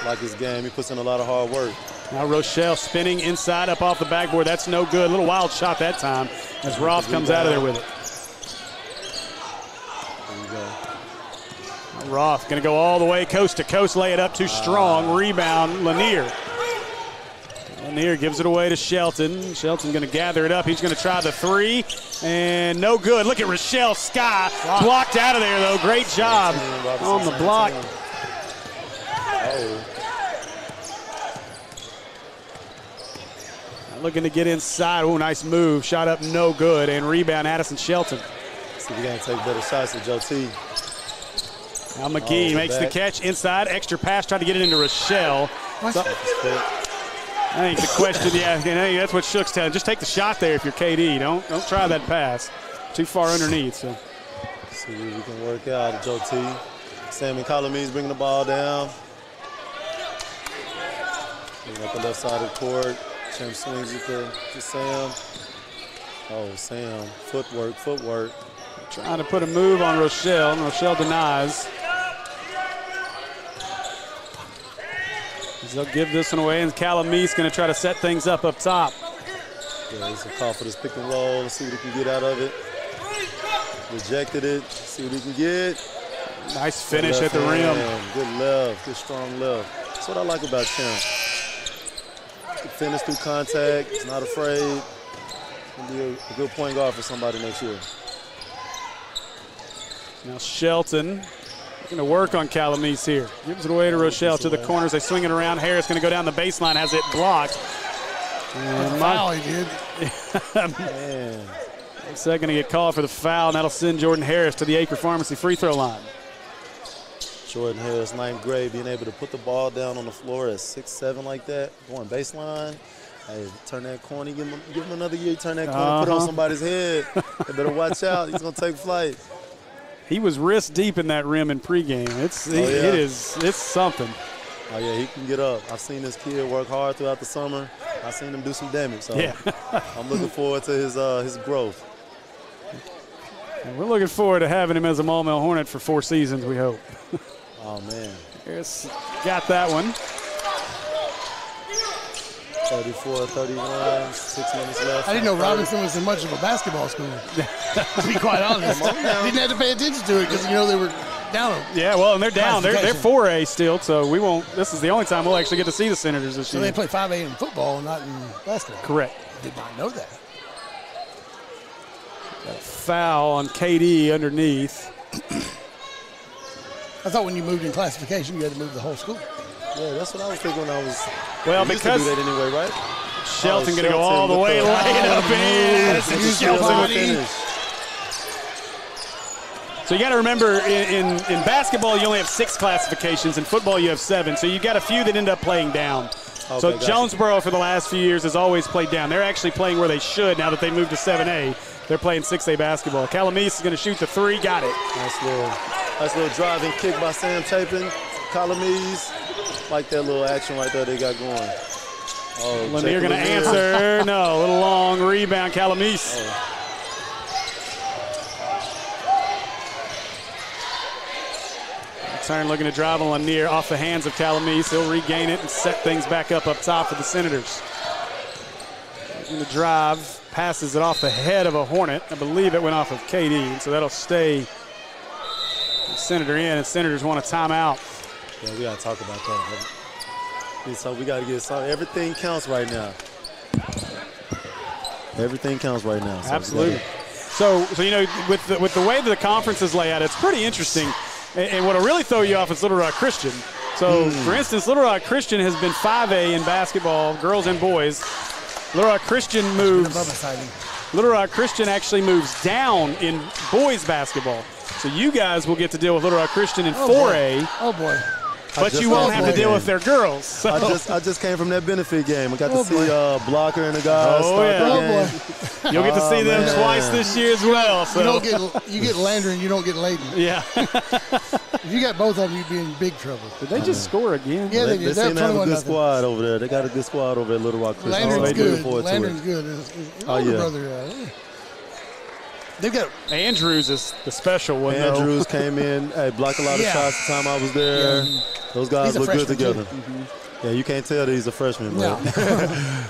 Like his game, he puts in a lot of hard work. Now Rochelle spinning inside up off the backboard. That's no good. A little wild shot that time as Roth comes out of there with it. There you go. Roth going to go all the way coast to coast, lay it up too strong. Rebound, Lanier. Lanier gives it away to Shelton. Shelton going to gather it up. He's going to try the three, and no good. Look at Rochelle Sky. Blocked out of there, though. Great job on the block. Looking to get inside. Oh, nice move. Shot up, no good. And rebound, Addison Shelton. See if we got to take better shots at Joe T. Now McGee makes the catch inside. Extra pass, trying to get it into Rochelle. So, I think the question, I think that's what Shook's telling. Just take the shot there if you're KD. Don't try that pass. Too far underneath. So. See what we can work out at Joe T. Sammy Colome's bringing the ball down. Bring up the left side of the court. Champ swings it to Sam. Oh, Sam. Footwork. Trying to put a move on Rochelle, and Rochelle denies. They'll give this one away, and Calamise going to try to set things up top. Yeah, it's a call for this pick and roll. Let's see what he can get out of it. Rejected it. See what he can get. Nice finish at the rim. Good left. Good strong left. That's what I like about Champ. He finish through contact. He's not afraid. He'll be a good point guard for somebody next year. Now Shelton going to work on Calamise here. Gives it away to Rochelle to the corners. They swing it around. Harris going to go down the baseline. Has it blocked. And foul he did. Man. Looks like going to get called for the foul, and that'll send Jordan Harris to the Acre Pharmacy free throw line. Jordan Harris, 9th grade, being able to put the ball down on the floor at 6'7" like that, going baseline. Hey, turn that corner, give him another year, turn that corner, put it on somebody's head. They better watch out. He's going to take flight. He was wrist deep in that rim in pregame. It's something. Oh, yeah, he can get up. I've seen this kid work hard throughout the summer. I've seen him do some damage. So yeah. I'm looking forward to his growth. And we're looking forward to having him as a Maumelle Hornet for 4 seasons, we hope. Oh, man. Harris got that one. 34, 31, 6 minutes left. I didn't know Robinson was in much of a basketball school, to be quite honest. Didn't have to pay attention to it because, they were down. Yeah, well, and they're down. They're 4A still, so we won't. This is the only time we'll actually get to see the Senators this year. So they play 5A in football, not in basketball. Correct. Did not know that. Got a foul on KD underneath. I thought when you moved in classification, you had to move the whole school. Yeah, that's what I was thinking when I was. Well, used because to do that anyway, right? Shelton going to go all the way, laying up in. Shelton. So you got to remember, in basketball, you only have 6 classifications. In football, you have 7. So you got a few that end up playing down. Okay, so gotcha. Jonesboro, for the last few years, has always played down. They're actually playing where they should now that they moved to 7A. They're playing 6A basketball. Calamese is going to shoot the 3. Got it. Nice little driving kick by Sam Chapin. Calamese. Like that little action right there they got going. Oh, Lanier going to answer. No, a little long rebound, Calamese. Turn looking to drive on Lanier off the hands of Calamese. He'll regain it and set things back up top for the Senators. Looking to drive, passes it off the head of a Hornet. I believe it went off of KD, and so that'll stay Senator in, and Senators want a timeout. Yeah, we got to talk about that. So we got to get started. Everything counts right now. Everything counts right now. So absolutely. So with the way that the conferences lay out, it's pretty interesting. And what'll really throw you off is Little Rock Christian. So, for instance, Little Rock Christian has been 5A in basketball, girls and boys. Little Rock Christian Little Rock Christian actually moves down in boys basketball. So you guys will get to deal with Little Rock Christian in 4A. Oh boy. But you won't have to deal with their girls. So. I just came from that benefit game. I got to see Blocker and the guys start the game. You'll get to see them twice this year as well. So. You get Landry, you don't get Layden. Yeah. If you got both of them, you'd be in big trouble. Did they just score again? Yeah, they did. They seem to have a good squad over there. They got a good squad over at Little Rock Christian. Landry's good. Landry's good. Brother, they've got Andrews is the special one. Andrews came in, blocked a lot of shots the time I was there. Yeah. Those guys look good together. Yeah, you can't tell that he's a freshman, but,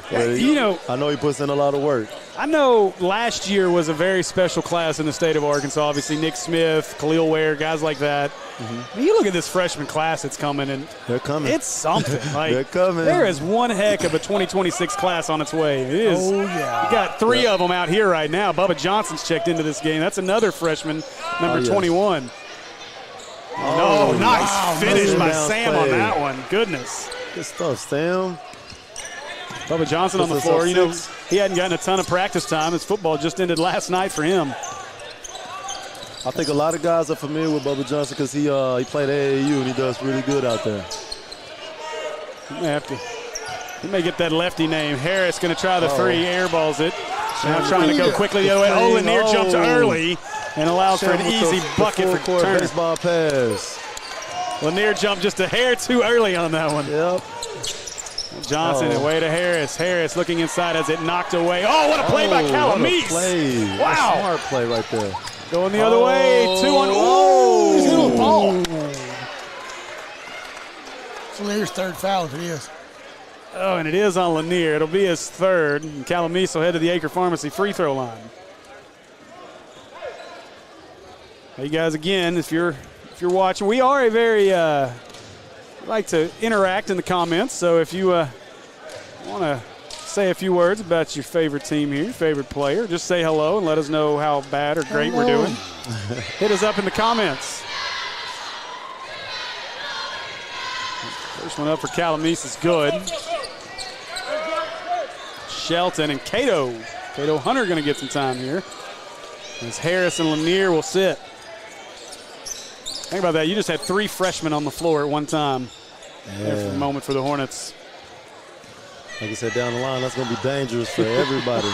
but I know he puts in a lot of work. I know last year was a very special class in the state of Arkansas. Obviously, Nick Smith, Khalil Ware, guys like that. You look at this freshman class that's coming, and they're coming. It's something. Like, they're coming. There is one heck of a 2026 class on its way. It is. Oh, yeah. You got 3 of them out here right now. Bubba Johnson's checked into this game. That's another freshman, number 21. Oh, nice finish by Sam on that one. Goodness. Good stuff, Sam. Bubba Johnson on the floor. He hadn't gotten a ton of practice time. His football just ended last night for him. I think a lot of guys are familiar with Bubba Johnson because he played AAU and he does really good out there. He may get that lefty name. Harris going to try the 3, airballs it. Now trying to go quickly the other way. Oh, Lanier jumps early and allows for an easy bucket for Turner. Baseball pass. Lanier jumped just a hair too early on that one. Yep. Johnson away to Harris. Harris looking inside as it knocked away. Oh, what a play by Calamese. Wow. Smart play right there. Going the other way. 2-on. Oh, he's hit a ball. It's Lanier's 3rd foul if it is. Oh, and it is on Lanier. It'll be his 3rd. And Calamese will head to the Acre Pharmacy free throw line. Hey, guys, again, if you're watching, we are a very like to interact in the comments. So if you want to say a few words about your favorite team here, your favorite player, just say hello and let us know how bad or great we're doing. Hit us up in the comments. First one up for Calamese is good. Shelton and Cato Hunter going to get some time here. As Harris and Lanier will sit. Think about that. You just had 3 freshmen on the floor at one time. Yeah. There's a moment for the Hornets. Like I said, down the line, that's going to be dangerous for everybody.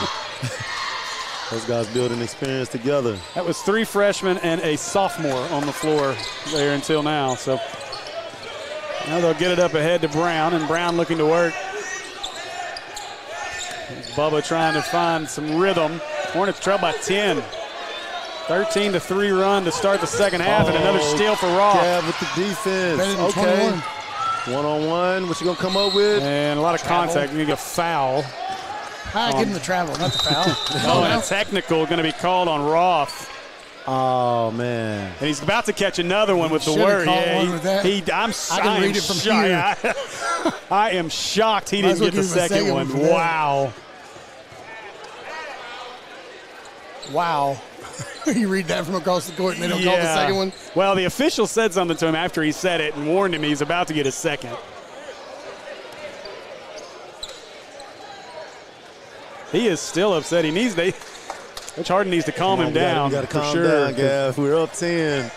Those guys building experience together. That was 3 freshmen and a sophomore on the floor there until now. So now they'll get it up ahead to Brown, and Brown looking to work. There's Bubba trying to find some rhythm. Hornets trail by 10. 13-3 run to start the second half, and another steal for Roth. Gav with the defense. Okay. 21. One-on-one. What you going to come up with? And a lot of contact. You're going to get a foul. Give him the travel, not the foul. Oh, and a technical going to be called on Roth. Oh, man. And he's about to catch another one with the Should've word. caught one with that. I can read it from here. I am shocked he didn't Might as well get the give him a second one. for that. Wow. Wow. You read that from across the court and they don't call the second one? Well, the official said something to him after he said it and warned him he's about to get a second. He is still upset. Coach Harden needs to calm him down. You got to calm sure. down, Gav. We're up 10.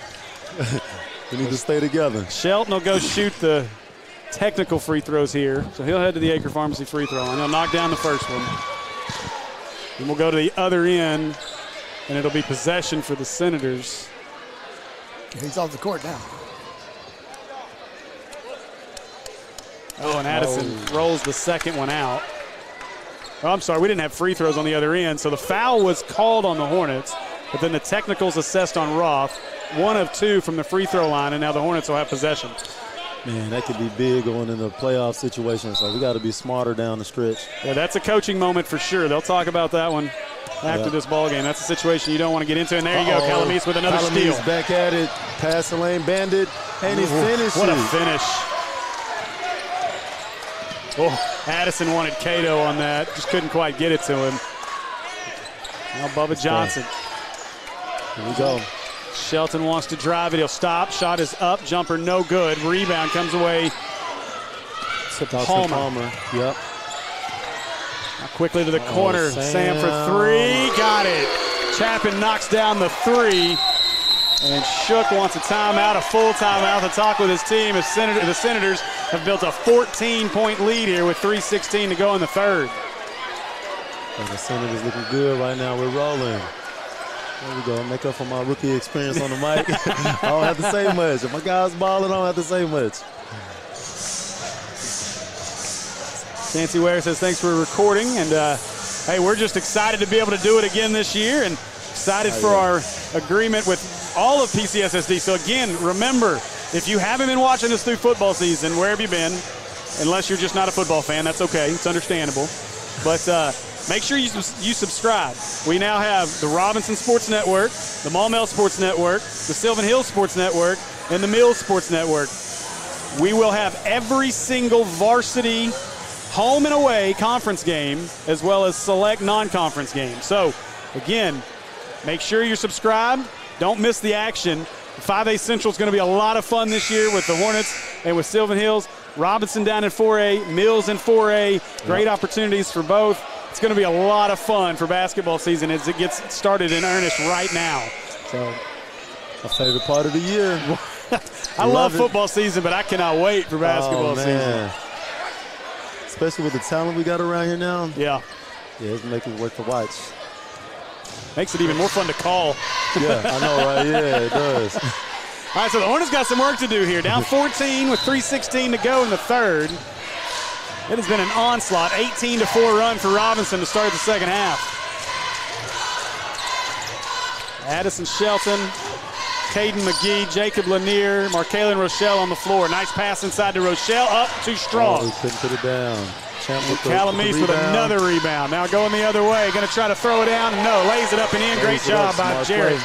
We need to stay together. Shelton will go shoot the technical free throws here. So he'll head to the Acre Pharmacy free throw line. He'll knock down the first one. Then we'll go to the other end, and it'll be possession for the Senators. He's off the court now. Oh, and Addison rolls the second one out. Oh, I'm sorry, we didn't have free throws on the other end, so the foul was called on the Hornets, but then the technicals assessed on Roth. 1 of 2 from the free throw line, and now the Hornets will have possession. Man, that could be big going into a playoff situation, so we got to be smarter down the stretch. Yeah, that's a coaching moment for sure. They'll talk about that one after this ball game. That's a situation you don't want to get into, and there you go, Calamise with another steal. Back at it, pass the lane, bandit, and he finishes. What a finish. Oh, Addison wanted Cato on that. Just couldn't quite get it to him. Now Bubba Johnson. Here we go. Shelton wants to drive it. He'll stop. Shot is up. Jumper no good. Rebound comes away to Palmer. Yep. Now quickly to the corner. Sam for 3. Got it. Chapin knocks down the 3. And Shook wants a timeout, a full timeout to talk with his team. The Senators have built a 14-point lead here with 3:16 to go in the third. And the Senators looking good right now. We're rolling. There we go. Make up for my rookie experience on the mic. I don't have to say much. If my guy's balling, I don't have to say much. Nancy Ware says thanks for recording. And, hey, we're just excited to be able to do it again this year and excited for our agreement with all of PCSSD. So, again, remember, if you haven't been watching us through football season, where have you been? Unless you're just not a football fan, that's okay. It's understandable. But make sure you subscribe. We now have the Robinson Sports Network, the Maumelle Sports Network, the Sylvan Hills Sports Network, and the Mills Sports Network. We will have every single varsity home and away conference game as well as select non-conference games. So, again, make sure you're subscribed. Don't miss the action. 5A Central is going to be a lot of fun this year with the Hornets and with Sylvan Hills. Robinson down in 4A, Mills in 4A. Great opportunities for both. It's going to be a lot of fun for basketball season as it gets started in earnest right now. So, my favorite part of the year. I love football season, but I cannot wait for basketball season. Especially with the talent we got around here now. Yeah. Yeah, it's making it worth to watch. Makes it even more fun to call. Yeah, I know, right? Yeah, it does. All right, so the Hornets got some work to do here. Down 14 with 3:16 to go in the third. It has been an onslaught. 18-4 run for Robinson to start the second half. Addison Shelton, Caden McGee, Jacob Lanier, Markalen Rochelle on the floor. Nice pass inside to Rochelle. Up too strong. He couldn't put it down. Calamise with another rebound. Now going the other way. Going to try to throw it down. No, lays it up and in. Great job by Jarrett.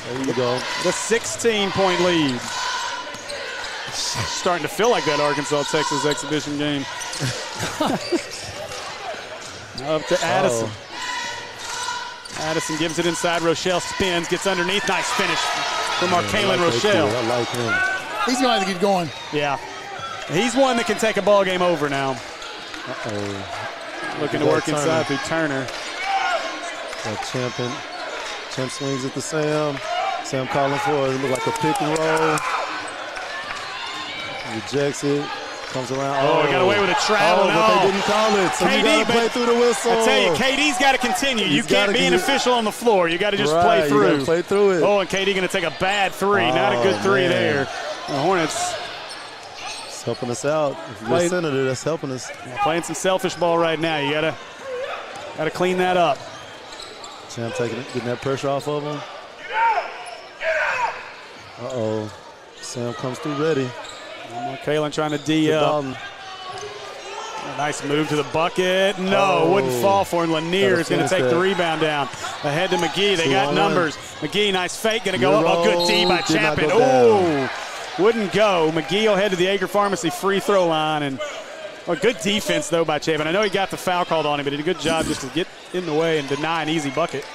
There you go. The 16-point lead. Starting to feel like that Arkansas-Texas exhibition game. Up to Addison. Addison gives it inside. Rochelle spins, gets underneath. Nice finish from Markalen Rochelle. I like him. He's going to have to keep going. Yeah. He's one that can take a ball game over now. Looking to work inside through Turner. Champ swings at the Sam. Sam calling for it. It looked like a pick and roll. Rejects it. Comes around. Oh, he got away with a travel. But they didn't call it. So KD, you got to play through the whistle. I tell you, KD's got to continue. You can't be an official on the floor. You got to just play through. You got to play through it. Oh, and KD going to take a bad three. Not a good three there. The Hornets. It's helping us out. If you're a senator, that's helping us. Playing some selfish ball right now. You got to clean that up. Sam getting that pressure off of him. Uh-oh. Sam comes through ready. Kalen trying to D up. Nice move to the bucket. No, wouldn't fall for him. Lanier is going to take the rebound down. Ahead to McGee. They got numbers. McGee, nice fake. Going to go up. Oh, good D by Chapman. Oh, wouldn't go. McGee will head to the Acre Pharmacy free throw line. And good defense, though, by Chapman. I know he got the foul called on him, but he did a good job just to get in the way and deny an easy bucket.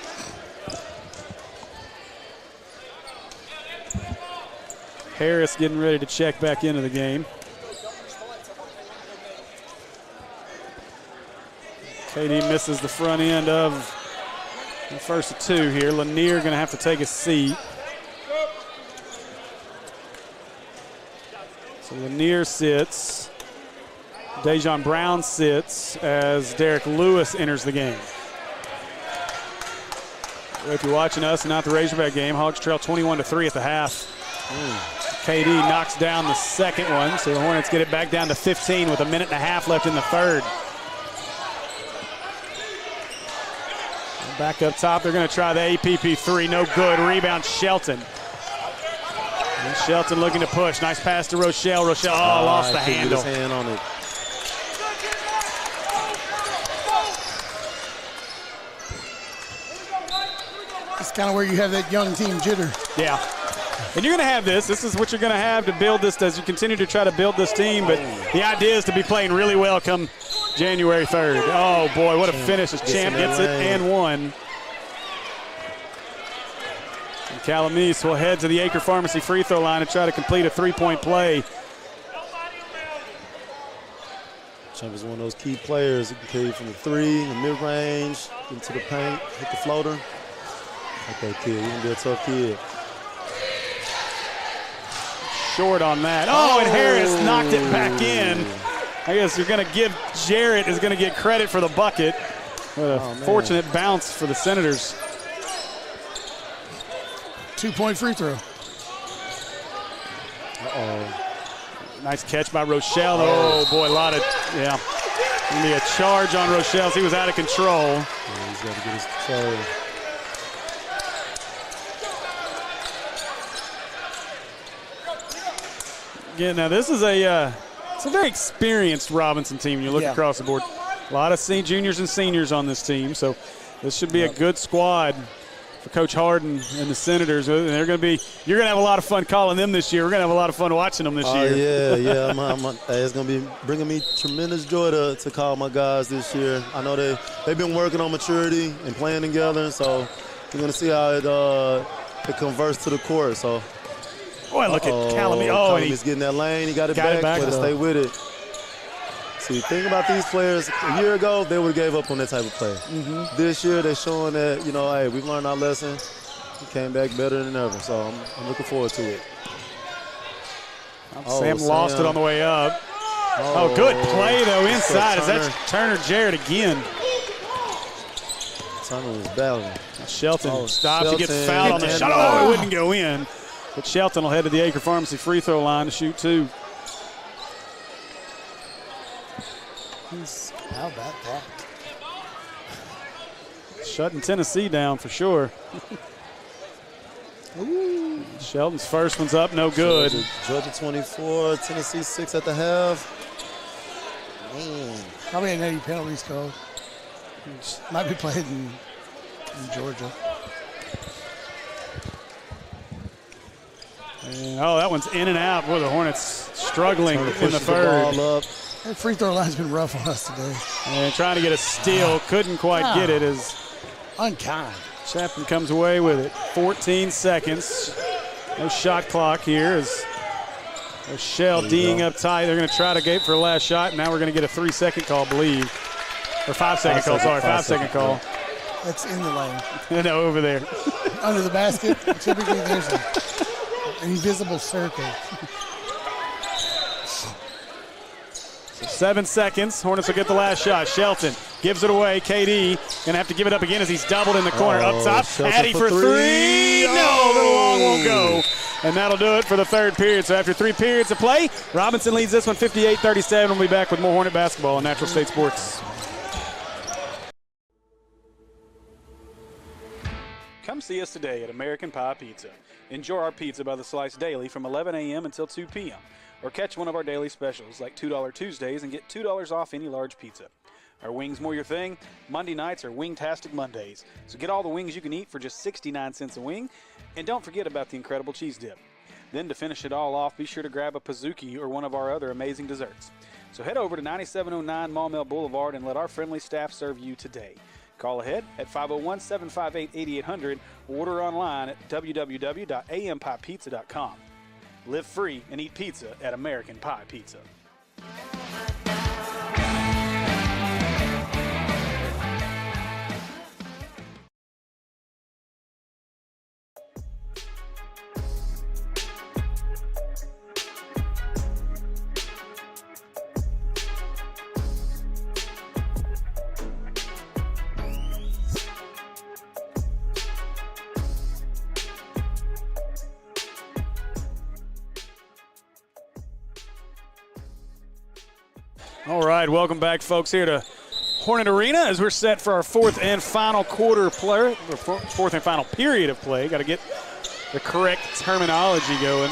Harris getting ready to check back into the game. KD misses the front end of the first of two here. Lanier going to have to take a seat. So Lanier sits. Dejon Brown sits as Derek Lewis enters the game. If you're watching us and not the Razorback game, Hogs trail 21-3 at the half. KD knocks down the second one, so the Hornets get it back down to 15 with a minute and a half left in the third. Back up top, they're going to try the APP three. No good. Rebound, Shelton. And Shelton looking to push. Nice pass to Rochelle. Rochelle, lost the handle. His hand on it. It's kind of where you have that young team jitter. Yeah. And you're going to have this. This is what you're going to have to build this as you continue to try to build this team. But the idea is to be playing really well come January 3rd. Oh, boy, what a finish as Champ gets it and one. And Calamese will head to the Acre Pharmacy free throw line and try to complete a three-point play. Champ is one of those key players. He can carry from the three, the mid-range, into the paint, hit the floater. Okay, kid, he's going to be a tough kid. Short on that. Oh, and Harris knocked it back in. I guess you're going to give Jarrett is going to get credit for the bucket. What a fortunate bounce for the Senators. 2-point free throw. Nice catch by Rochelle. Oh, boy, a lot of, Going to be a charge on Rochelle. He was out of control. Yeah, he's got to get his control. Yeah, now this is it's a very experienced Robinson team. You look across the board. A lot of juniors and seniors on this team, so this should be a good squad for Coach Harden and the Senators. And you're going to have a lot of fun calling them this year. We're going to have a lot of fun watching them this year. Yeah. It's going to be bringing me tremendous joy to call my guys this year. I know they've been working on maturity and playing together, so we're going to see how it converts to the court. So. Boy, look at Calamese. And he's getting that lane. He got it back, but stay with it. See, think about these players. A year ago, they would have gave up on that type of play. This year, they're showing that, hey, we've learned our lesson. We came back better than ever, so I'm looking forward to it. Sam lost it on the way up. Good play, though, inside. That's Turner Jarrett again. Turner was battling. Shelton stops. He gets fouled on the shot. It wouldn't go in. But Shelton will head to the Acre Pharmacy free throw line to shoot two. How about that? Shutting Tennessee down for sure. Shelton's first one's up, no good. Georgia 24, Tennessee 6 at the half. Man. Probably had any penalties called. Might be played in Georgia. And, that one's in and out. Boy, the Hornets struggling in the third. That free throw line's been rough on us today. And trying to get a steal, couldn't quite get it as unkind. Chapman comes away with it. 14 seconds. No shot clock here as Rochelle D'ing up tight. They're going to try to get for a last shot. Now we're going to get a 3-second call, I believe. Or 5-second call, sorry, 5-second call. That's in the lane. No, over there. Under the basket, typically there's an invisible circle. 7 seconds. Hornets will get the last shot. Shelton gives it away. KD going to have to give it up again as he's doubled in the corner. Up top. Shelton Addy for three. No, the long won't go. And that'll do it for the third period. So after 3 periods of play, Robinson leads this one 58-37. We'll be back with more Hornet basketball on Natural State Sports. Come see us today at American Pie Pizza. Enjoy our pizza by the slice daily from 11 a.m. until 2 p.m. Or catch one of our daily specials like $2 Tuesdays and get $2 off any large pizza. Are wings more your thing? Monday nights are Wingtastic Mondays. So get all the wings you can eat for just 69 cents a wing. And don't forget about the incredible cheese dip. Then to finish it all off, be sure to grab a Pizookie or one of our other amazing desserts. So head over to 9709 Maumelle Boulevard and let our friendly staff serve you today. Call ahead at 501-758-8800 or order online at www.ampiepizza.com. Live free and eat pizza at American Pie Pizza. All right, welcome back, folks, here to Hornet Arena as we're set for our fourth and final period of play. Got to get the correct terminology going.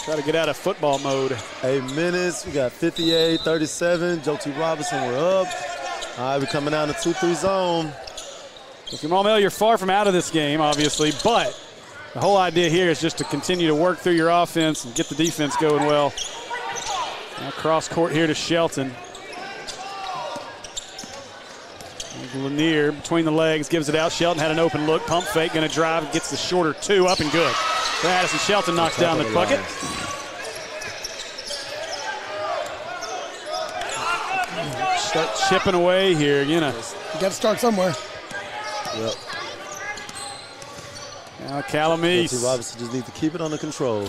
Try to get out of football mode. 8 minutes. We got 58-37. J.T. Robinson, we're up. All right, we're coming out in the 2-3 zone. If you're Maumelle, you're far from out of this game, obviously, but the whole idea here is just to continue to work through your offense and get the defense going well. Now cross court here to Shelton. Lanier between the legs, gives it out. Shelton had an open look, pump fake, going to drive, gets the shorter two, up and good. Addison Shelton knocks down the bucket. Start chipping away here, you know. You got to start somewhere. Yep. Now Calamese. J.T. Robinson just needs to keep it under control.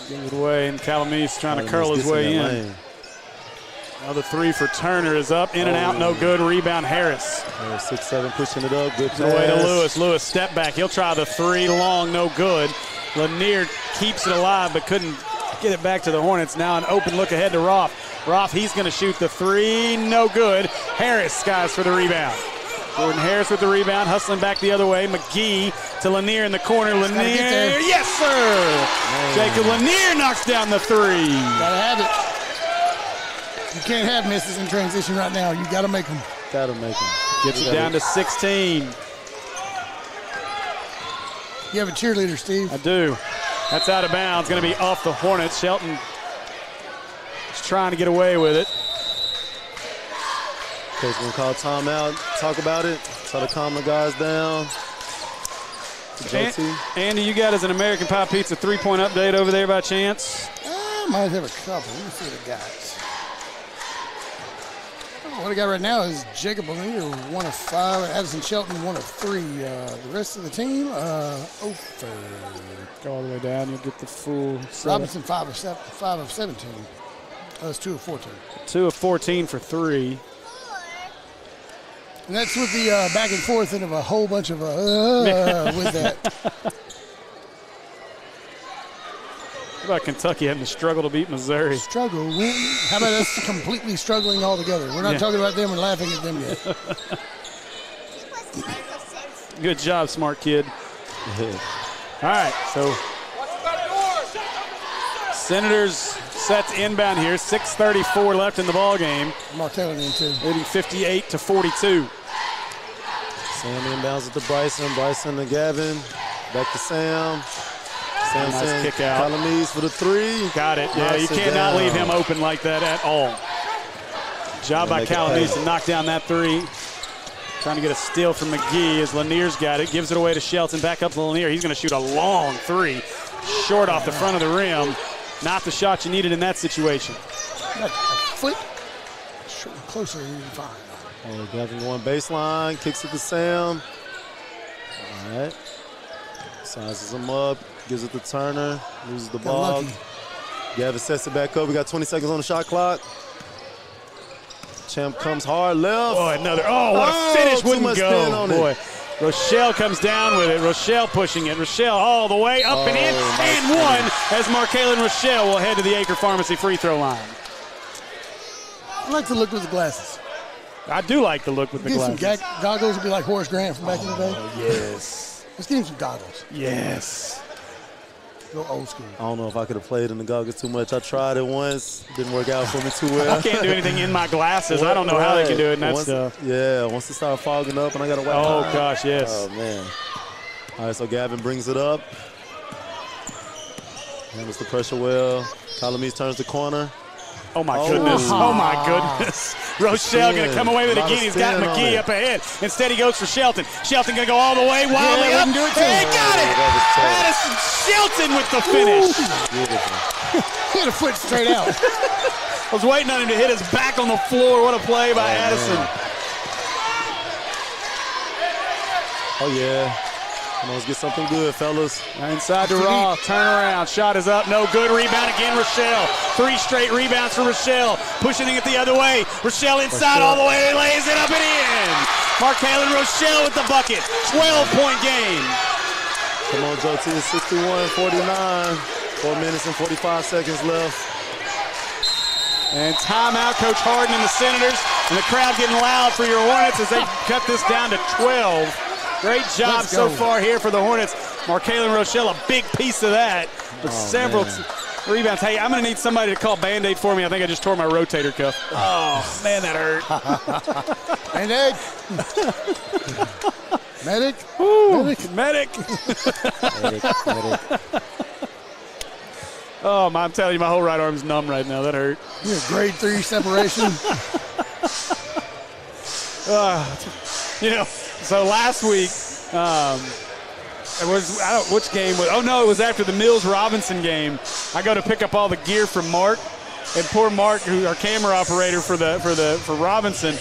Give it away, and Calamese trying to curl his way in. Lane. Another three for Turner is up, in and out, no good. Rebound Harris. 6-7 pushing it up, good pass. Away to Lewis. Lewis step back. He'll try the three long, no good. Lanier keeps it alive but couldn't get it back to the Hornets. Now an open look ahead to Roth. Roth, he's going to shoot the three, no good. Harris skies for the rebound. Jordan Harris with the rebound, hustling back the other way. McGee to Lanier in the corner. Lanier, yes, sir! Man. Jacob Lanier knocks down the three. Gotta have it. You can't have misses in transition right now. You gotta make them. Gotta make them. Gets it down to 16. You have a cheerleader, Steve. I do. That's out of bounds. Going to be off the Hornets. Shelton is trying to get away with it. Coach going to call timeout, talk about it, try to calm the guys down. Andy, you got as an American Pie Pizza 3-point update over there by chance? Might have a couple. Let me see what I got. What I got right now is Jacob Lanier, 1 of 5. Addison Shelton, 1 of 3. The rest of the team, 0 for. Go all the way down. You'll get the full. Robinson, 5 of 17. That's 2 of 14. 2 of 14 for 3. And that's with the back and forth and of a whole bunch of with that. How about Kentucky having to struggle to beat Missouri? Struggle, win. How about us completely struggling altogether? We're not talking about them and laughing at them yet. Good job, smart kid. All right, so Senators set to inbound here. 6:34 left in the ball game. Martell in too. Leading 58-42. Sam inbounds it to Bryson. Bryson to Gavin. Back to Sam. Sam nice kick out. Calamese for the three. Got it. Yeah, you cannot leave him open like that at all. Job by Calamese to knock down that three. Trying to get a steal from McGee as Lanier's got it. Gives it away to Shelton. Back up to Lanier. He's going to shoot a long three. Short off the front of the rim. Not the shot you needed in that situation. A foot closer, you'll be fine. Oh, Gavin going baseline, kicks it to Sam. All right. Sizes him up, gives it to Turner, loses the ball. Lucky. Gavin sets it back up. We got 20 seconds on the shot clock. Champ comes hard left. Oh, another. Oh, what a finish. Too Wouldn't much go. spin on it. Boy. Rochelle comes down with it. Rochelle pushing it. Rochelle all the way up and in and one as Markaylin Rochelle will head to the Acre Pharmacy free throw line. I like to look with the glasses. I do like the look with the Get glasses. some goggles would be like Horace Grant from back in the day. Yes. Let's get him some goggles. Yes. Go old school. I don't know if I could have played in the goggles too much. I tried it once. Didn't work out for me too well. I can't do anything in my glasses. I don't know how they can do it in that stuff. Yeah, once it started fogging up and I got to wipe Oh, it. gosh, yes. Oh, man. All right, so Gavin brings it up. Handles the pressure well. Calamese turns the corner. Oh, my goodness. Oh, my goodness. Rochelle going to come away with it again. He's got McGee up ahead. Instead, he goes for Shelton. Shelton going to go all the way, wildly up. We can do it too. He got it. Addison Shelton with the finish. Hit a foot straight out. I was waiting on him to hit his back on the floor. What a play by Addison. Man. Oh, yeah. Come on, let's get something good, fellas. Inside to Raw, turn around, shot is up, no good, rebound again, Rochelle. 3 straight rebounds for Rochelle, pushing it the other way. Rochelle inside all the way, lays it up and in. Markaylin Rochelle with the bucket, 12-point game. Come on, Joe T, 61-49. 4 minutes and 45 seconds left. And timeout, Coach Harden and the Senators, and the crowd getting loud for your Hornets as they cut this down to 12. Great job so far here for the Hornets. Markaylin Rochelle, a big piece of that, with several rebounds. Hey, I'm going to need somebody to call Band-Aid for me. I think I just tore my rotator cuff. Oh, man, that hurt. Band-Aid. Medic. Ooh, Medic. Oh, I'm telling you, my whole right arm's numb right now. That hurt. You're a grade 3 separation. You know, so last week, it was, I don't, which game was, oh no, it was after the Mills-Robinson game. I go to pick up all the gear from Mark, and poor Mark, who our camera operator for Robinson,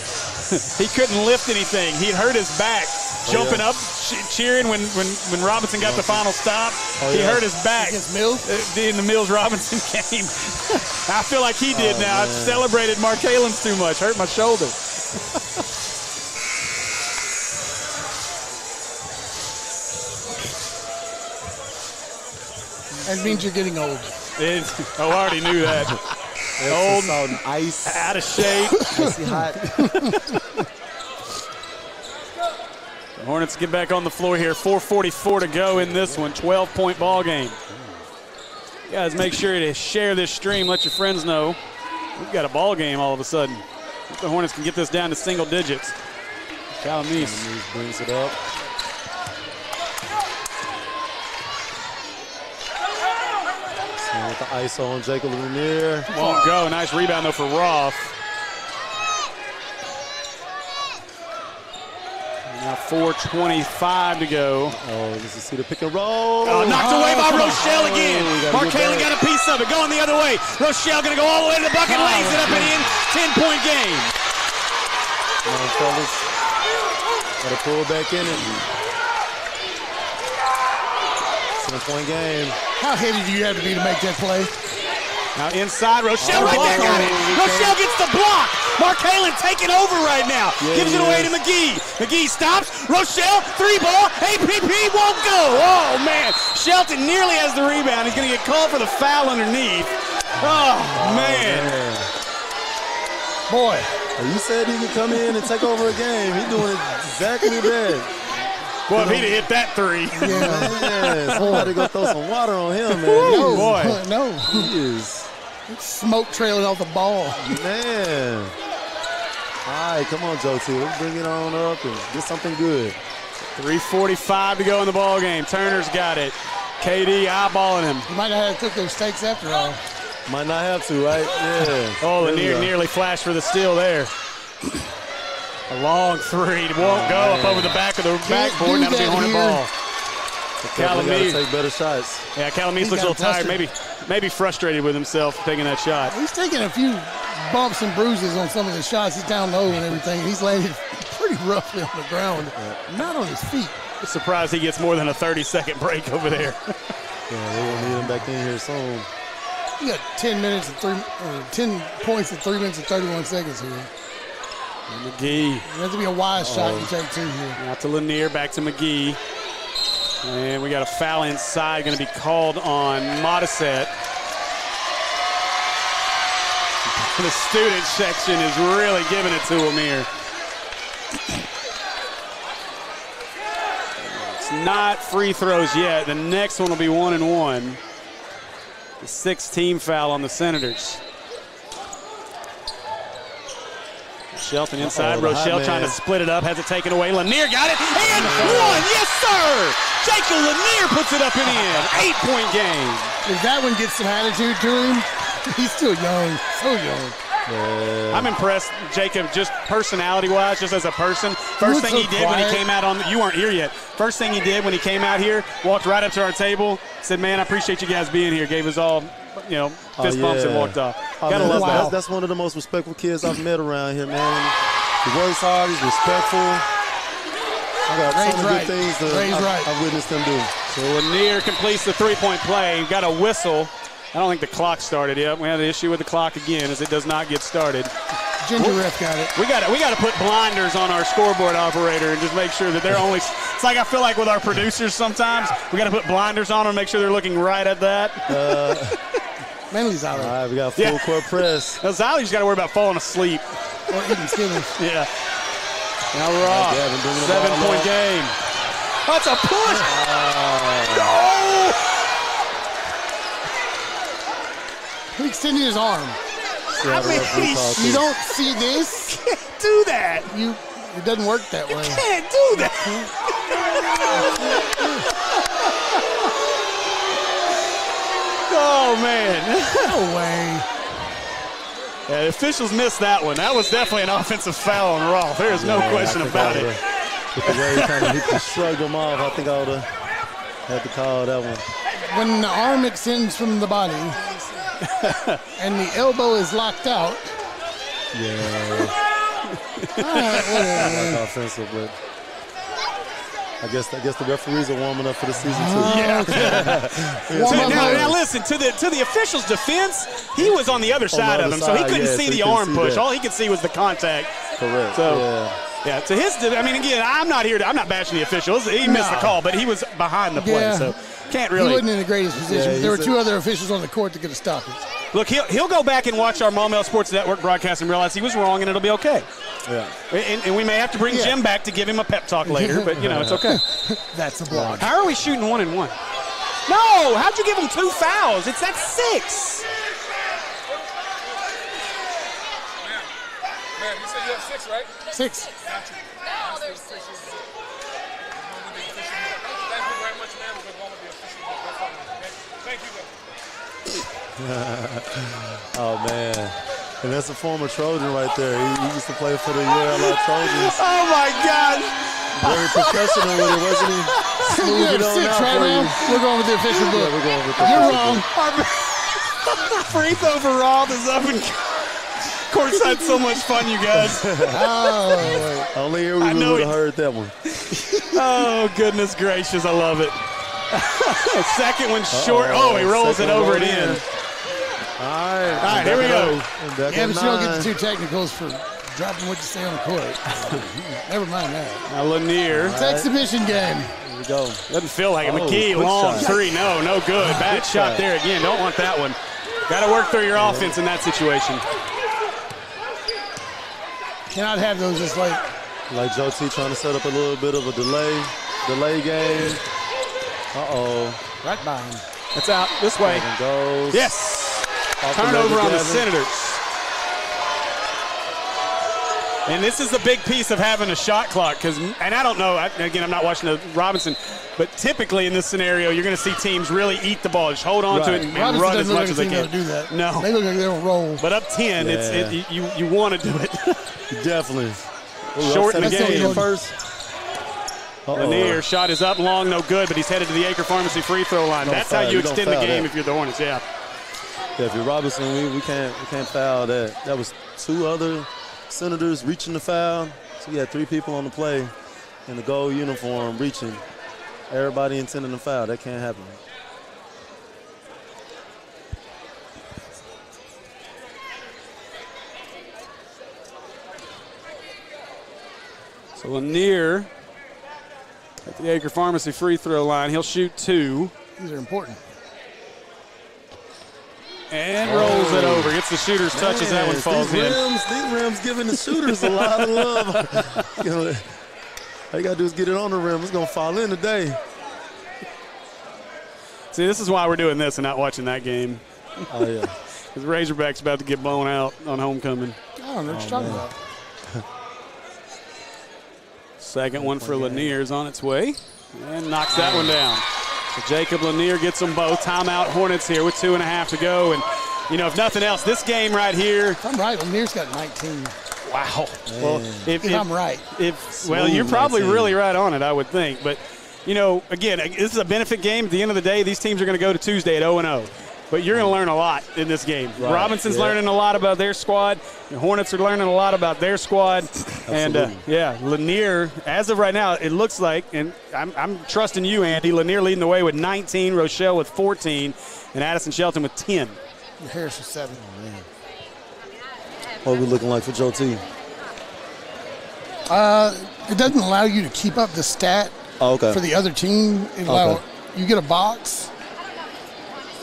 he couldn't lift anything. He'd hurt his back, jumping up, cheering when Robinson got the final stop. He hurt his back Against Mills? in the Mills-Robinson game. I feel like he did now. I celebrated Markaylin's too much, hurt my shoulder. That means you're getting old. I already knew that. Old, Salt and ice. out of shape. Icy hot. The Hornets get back on the floor here. 4:44 to go in this one. 12-point ball game. You guys, make sure to share this stream. Let your friends know we've got a ball game all of a sudden. If the Hornets can get this down to single digits. Calamese Brings it up. With the ISO on Jacob Lanier. won't go. Nice rebound, though, for Roth. Now 4:25 to go. Oh, this is see the pick and roll. Oh, knocked away by Rochelle again. Markaylin got a piece of it. Going the other way. Rochelle going to go all the way to the bucket. Lays it up and in. 10-point game. Come on, fellas. Got to pull back in it. 7-point game. How heady do you have to be to make that play? Now inside, Rochelle right there, got it. Rochelle gets the block. Markaylin taking over right now. Gives it away to McGee. McGee stops. Rochelle, 3-ball. APP won't go. Oh, man. Shelton nearly has the rebound. He's going to get called for the foul underneath. Oh, man. Boy. You said he could come in and take over a game. He's doing exactly that. Boy, if he'd have hit that 3. Yeah, somebody go throw some water on him, man. No, boy. no. He is. Smoke trailing off the ball. Man. All right, come on, Joe T. Let's bring it on up and get something good. 3:45 to go in the ball game. Turner's got it. KD eyeballing him. You might not have to cook those steaks after all. Might not have to, right? Yeah. Oh, the There we go. nearly flashed for the steal there. A long 3. It won't go up over the back of the backboard. That'll be a Hornet ball. Definitely Calamese. gotta take better shots. Yeah, Calamese He looks a got little tired. Maybe frustrated with himself taking that shot. He's taking a few bumps and bruises on some of the shots. He's down low and everything. He's landed pretty roughly on the ground, not on his feet. I'm surprised he gets more than a 30-second break over there. Yeah, they will need him back in here soon. He got 10 points in 3 minutes and 31 seconds here. McGee. It has to be a wise shot you take too here. Out to Lanier, back to McGee. And we got a foul inside, going to be called on Modisette. The student section is really giving it to him here. It's not free throws yet. The next one will be 1-1. The 6th team foul on the Senators. Shelton inside. Rochelle trying to split it up. Has it taken away. Lanier got it. And one. Yes, sir. Jacob Lanier puts it up and in. 8-point game. If that one gets some attitude to him, he's still young. So young. Yeah. I'm impressed, Jacob, just personality-wise, just as a person. First thing he did when he came out on – you weren't here yet. First thing he did when he came out here, walked right up to our table, said, man, I appreciate you guys being here. Gave us all, fist bumps and walked off. Gotta love that. That's one of the most respectful kids I've met around here, man. He works hard. He's respectful. I got so many good things that I've witnessed him do. So Lanier completes the three-point play. Got a whistle. I don't think the clock started yet. We had an issue with the clock again as it does not get started. Ginger ref got it. We got to put blinders on our scoreboard operator and just make sure that they're only. It's like I feel like with our producers sometimes we got to put blinders on them and make sure they're looking right at that. Manly's out. All right, we got full court press. Now Zolly's got to worry about falling asleep. Or eating Skittles. Yeah. Now we're off. 7-point game. That's a push. No. He extended his arm. I mean, you don't see this. You can't do that. It doesn't work that way. You can't do that. Oh, man. No way. Yeah, the officials missed that one. That was definitely an offensive foul on Rolfe. There is no question about it. With the way he shrugged him off, I think I would have had to call that one. When the arm extends from the body and the elbow is locked out. Yeah. Not offensive, but I guess the referees are warming up for the season too. Yeah. Now listen, to the official's defense, he was on the other side of him, so he couldn't see the arm push. All he could see was the contact. Correct. So, yeah. To his, I mean, again, I'm not bashing the officials. He missed the call, but he was behind the play, so can't really. He wasn't in the greatest position. Yeah, there were two other officials on the court that could have stopped it. Look, he'll go back and watch our Maumelle Sports Network broadcast and realize he was wrong, and it'll be okay. Yeah. And we may have to bring Jim back to give him a pep talk later, but, it's okay. That's a block. How are we shooting 1-1? No! How'd you give him 2 fouls? That's 6. Man, you said you have 6, right? 6. Now there's 6. Thank you very much, man. We're going with the official. Thank you, Oh, man. And that's a former Trojan right there. He used to play for the ULL Trojans. Oh, my God. Very professional with it, wasn't he? Smooth it on 6 out right for now. you. We're going with the official book. Yeah, we're going with the You're official wrong. book. Free throw for Rolfe is up and courtside. So much fun, you guys. Only here we would have heard that one. Oh, goodness gracious. I love it. Second one short. Oh, he rolls it over and in. All right, here we go. Yeah, but you don't get the 2 technicals for dropping what you say on the court. Never mind that. Now Lanier. It's exhibition game. Here we go. Doesn't feel like it. Oh, McKee, quick long shot. 3. No good. Bad shot there again. Don't want that one. Got to work through your offense in that situation. Cannot have those just like Joe T trying to set up a little bit of a delay game. Uh-oh. right by him. It's out this way. And goes. Yes. Off the Turnover leg on the together. Senators. And this is the big piece of having a shot clock and I don't know, again, I'm not watching the Robinson, but typically in this scenario, you're going to see teams really eat the ball. Just hold on to it and run as much as they can. Do that. No. They look like they don't roll. But up 10, you want to do it. Definitely. Shorten the game. First. Lanier, shot is up long, no good, but he's headed to the Acre Pharmacy free throw line. That's how you extend the game if you're the Hornets, yeah. Yeah, if you're Robinson, we can't foul that. That was 2 other Senators reaching the foul. So you had 3 people on the play in the gold uniform reaching. Everybody intending to foul. That can't happen. So Lanier at the Acre Pharmacy free throw line. He'll shoot 2. These are important. And rolls it over. Gets the shooter's touch as that one falls in. These rims giving the shooters a lot of love. You know, all you got to do is get it on the rim. It's going to fall in today. See, this is why we're doing this and not watching that game. Oh, yeah. Because Razorback's about to get blown out on homecoming. I don't know what you're talking about. Second one for Lanier is on its way and knocks that one down. So Jacob Lanier gets them both. Timeout Hornets here with 2.5 to go. And, you know, if nothing else, this game right here. If I'm right, Lanier's got 19. Wow. Man. Well, if I'm right. Well, you're probably 19. really right on it, I would think. But, you know, again, this is a benefit game. At the end of the day, these teams are going to go to Tuesday at 0-0. But you're going to learn a lot in this game. Right. Robinson's learning a lot about their squad. The Hornets are learning a lot about their squad. And, Lanier, as of right now, it looks like, and I'm trusting you, Andy, Lanier leading the way with 19, Rochelle with 14, and Addison Shelton with 10. Harris with 7. Oh, man. What are we looking like for Joe T? It doesn't allow you to keep up the stat for the other team. You get a box.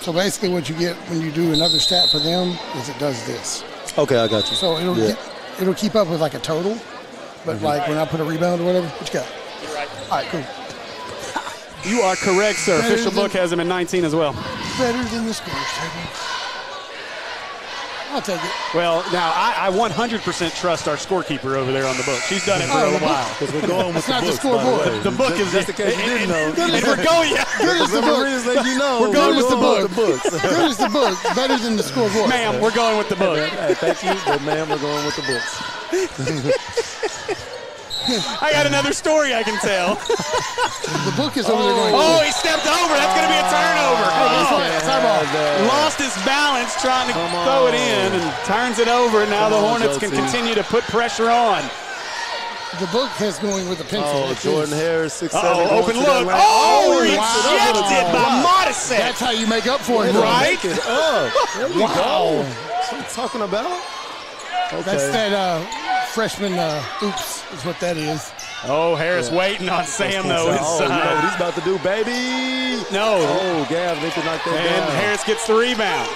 So basically what you get when you do another stat for them is it does this. Okay, I got you. So it'll keep up with like a total. But like when I put a rebound or whatever, what you got? You're right. All right, cool. You are correct, sir. Official book has him at 19 as well. Better than the scores table. I'll take it. Well, now I 100% trust our scorekeeper over there on the book. She's done it for a while. Because we're going with It's not the books, scoreboard. The book is just in case you didn't know. And we're going. Good as the book. Let you know. We're going with the book. books. Good as the book. Better than the scoreboard. Ma'am, we're going with the book. Hey, thank you, but ma'am, we're going with the books. I got another story I can tell. The book is over there going. Oh, he stepped over. That's going to be a turnover. Time off. Lost his balance trying to throw it in and turns it over. Now the Hornets can continue to put pressure on. The book has going with the pencil. Oh, Jordan Harris, 6'7". Open look. Oh, rejected by Modisette. That's how you make up for it, Right? There we go. That's what I'm talking about. Okay. That's that freshman oops is what that is. Oh, Harris waiting on Sam, though, You know what inside. he's about to do, baby. No. Oh, Gav, they could knock that And down. Harris gets the rebound.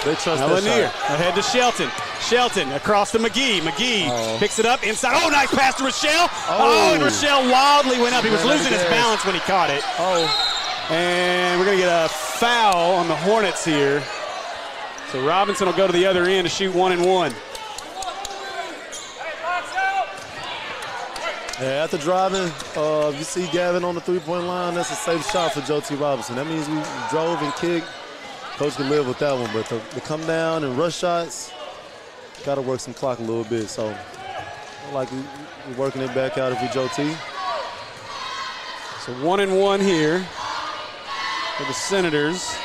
They trust Now that Lanier shot. ahead to Shelton. Shelton across to McGee. McGee picks it up inside. Oh, nice pass to Rochelle. Oh, and Rochelle wildly went up. He was losing his balance when he caught it. Oh, And we're going to get a foul on the Hornets here. So Robinson will go to the other end to shoot 1 and 1. yeah, after driving, if you see Gavin on the three-point line, that's a safe shot for Joe T. Robinson. That means we drove and kicked. Coach can live with that one, but to come down and rush shots, got to work some clock a little bit. So, like we're working it back out if you're Joe T. So 1 and 1 here for the Senators.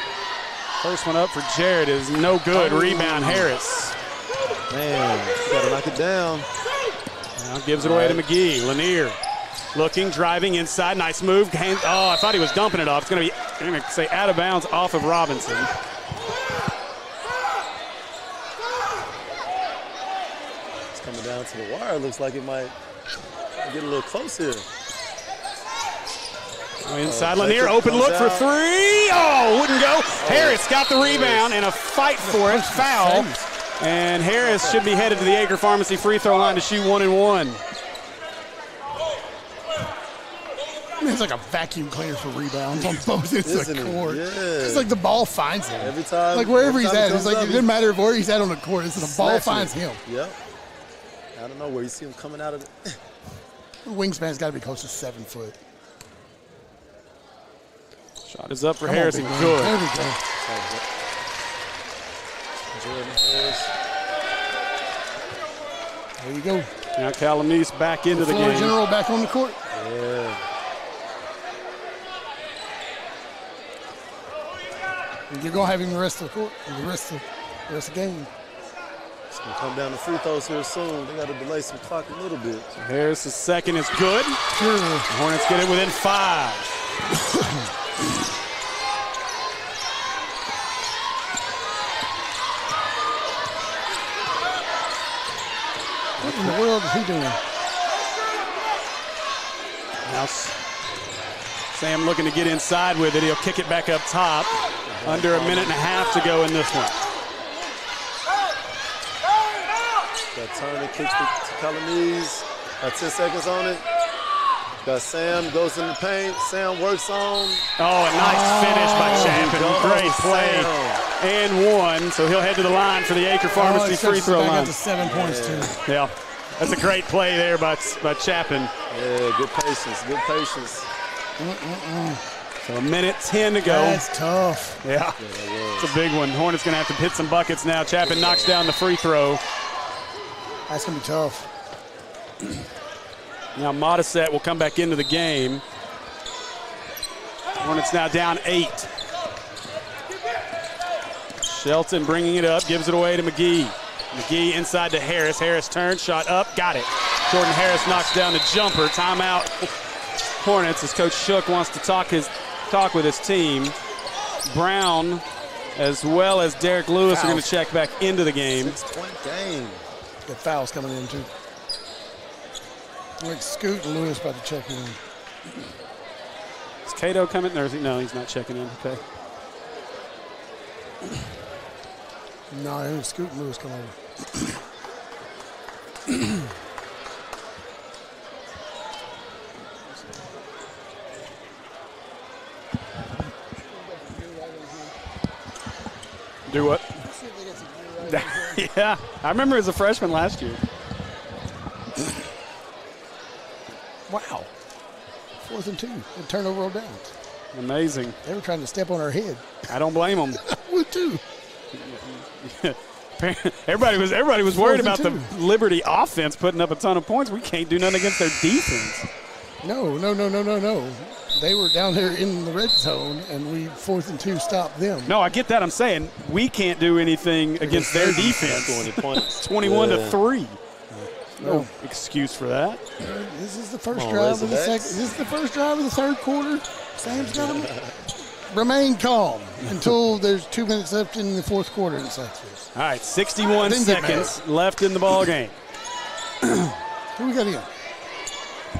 First one up for Jared is no good. Rebound Harris. Man, got to knock it down. Now gives it away to McGee. Lanier looking, driving inside. Nice move. Oh, I thought he was dumping it off. It's going to say out of bounds off of Robinson. It's coming down to the wire. Looks like it might get a little close here. Inside Lanier, open look for 3. Oh, wouldn't go. Harris got the rebound and a fight for it. Foul. And Harris should be headed to the Acre Pharmacy free throw line to shoot 1 and 1. It's like a vacuum cleaner for rebounds on both ends of the court. Yeah. It's like the ball finds him. Every time. Like wherever every he's time at, it's like it doesn't matter where he's at on the court. It's the ball finds him. Yep. I don't know where you see him coming out of it. The wingspan's got to be close to 7 foot. Shot is up for Come on, Harris big and man. good. There we go. Jordan Harris. There you go. Now Calamese back into the Floor game. general back on the court. Yeah. You're going to have him the rest of the court, the rest of That's the game. It's going to come down to free throws here soon. They got to delay some clock a little bit. Harris' second is good. Sure. The Hornets get it within 5. What in the world is he doing? Now Sam looking to get inside with it. He'll kick it back up top. Under a minute and a half to go in this one. Got Turner kicks to Calamese. Got 10 seconds on it. Got Sam, goes in the paint. Sam works on. Oh, a nice finish by Champion. Great play. And 1. So he'll head to the line for the Acre Pharmacy free throw line. Got to 7 points, too. Yeah. That's a great play there by Chapin. Yeah, good patience, good patience. So a minute 10 to go. That's tough. Yeah, it's a big one. Hornets going to have to hit some buckets now. Chapin knocks down the free throw. That's going to be tough. Now Modisette will come back into the game. Hornets now down 8. Shelton bringing it up, gives it away to McGee. McGee inside to Harris. Harris turns, shot up, got it. Jordan Harris knocks down the jumper. Timeout. Hornets as Coach Shook wants to talk with his team. Brown as well as Derek Lewis are going to check back into the game. 6-point game. Got fouls coming in, too. Like Scoot and Lewis about to check in. Is Cato coming? No, he's not checking in. Okay. No, I think Scoot and Lewis come over. Do what? Yeah, I remember as a freshman last year. Wow. 4th and 2. And turnover on down. Amazing. They were trying to step on our head. I don't blame them. I would too. Everybody was worried about the Liberty offense putting up a ton of points. We can't do nothing against their defense. No. They were down there in the red zone, and we 4th and 2 stopped them. No, I get that. I'm saying we can't do anything against their defense. 21 to 3. No excuse for that. This is the first drive of the second. This is the first drive of the third quarter. Sam's got to remain calm until there's 2 minutes left in the fourth quarter in Sykesville. All right, 61 seconds left in the ball game. Who we got in?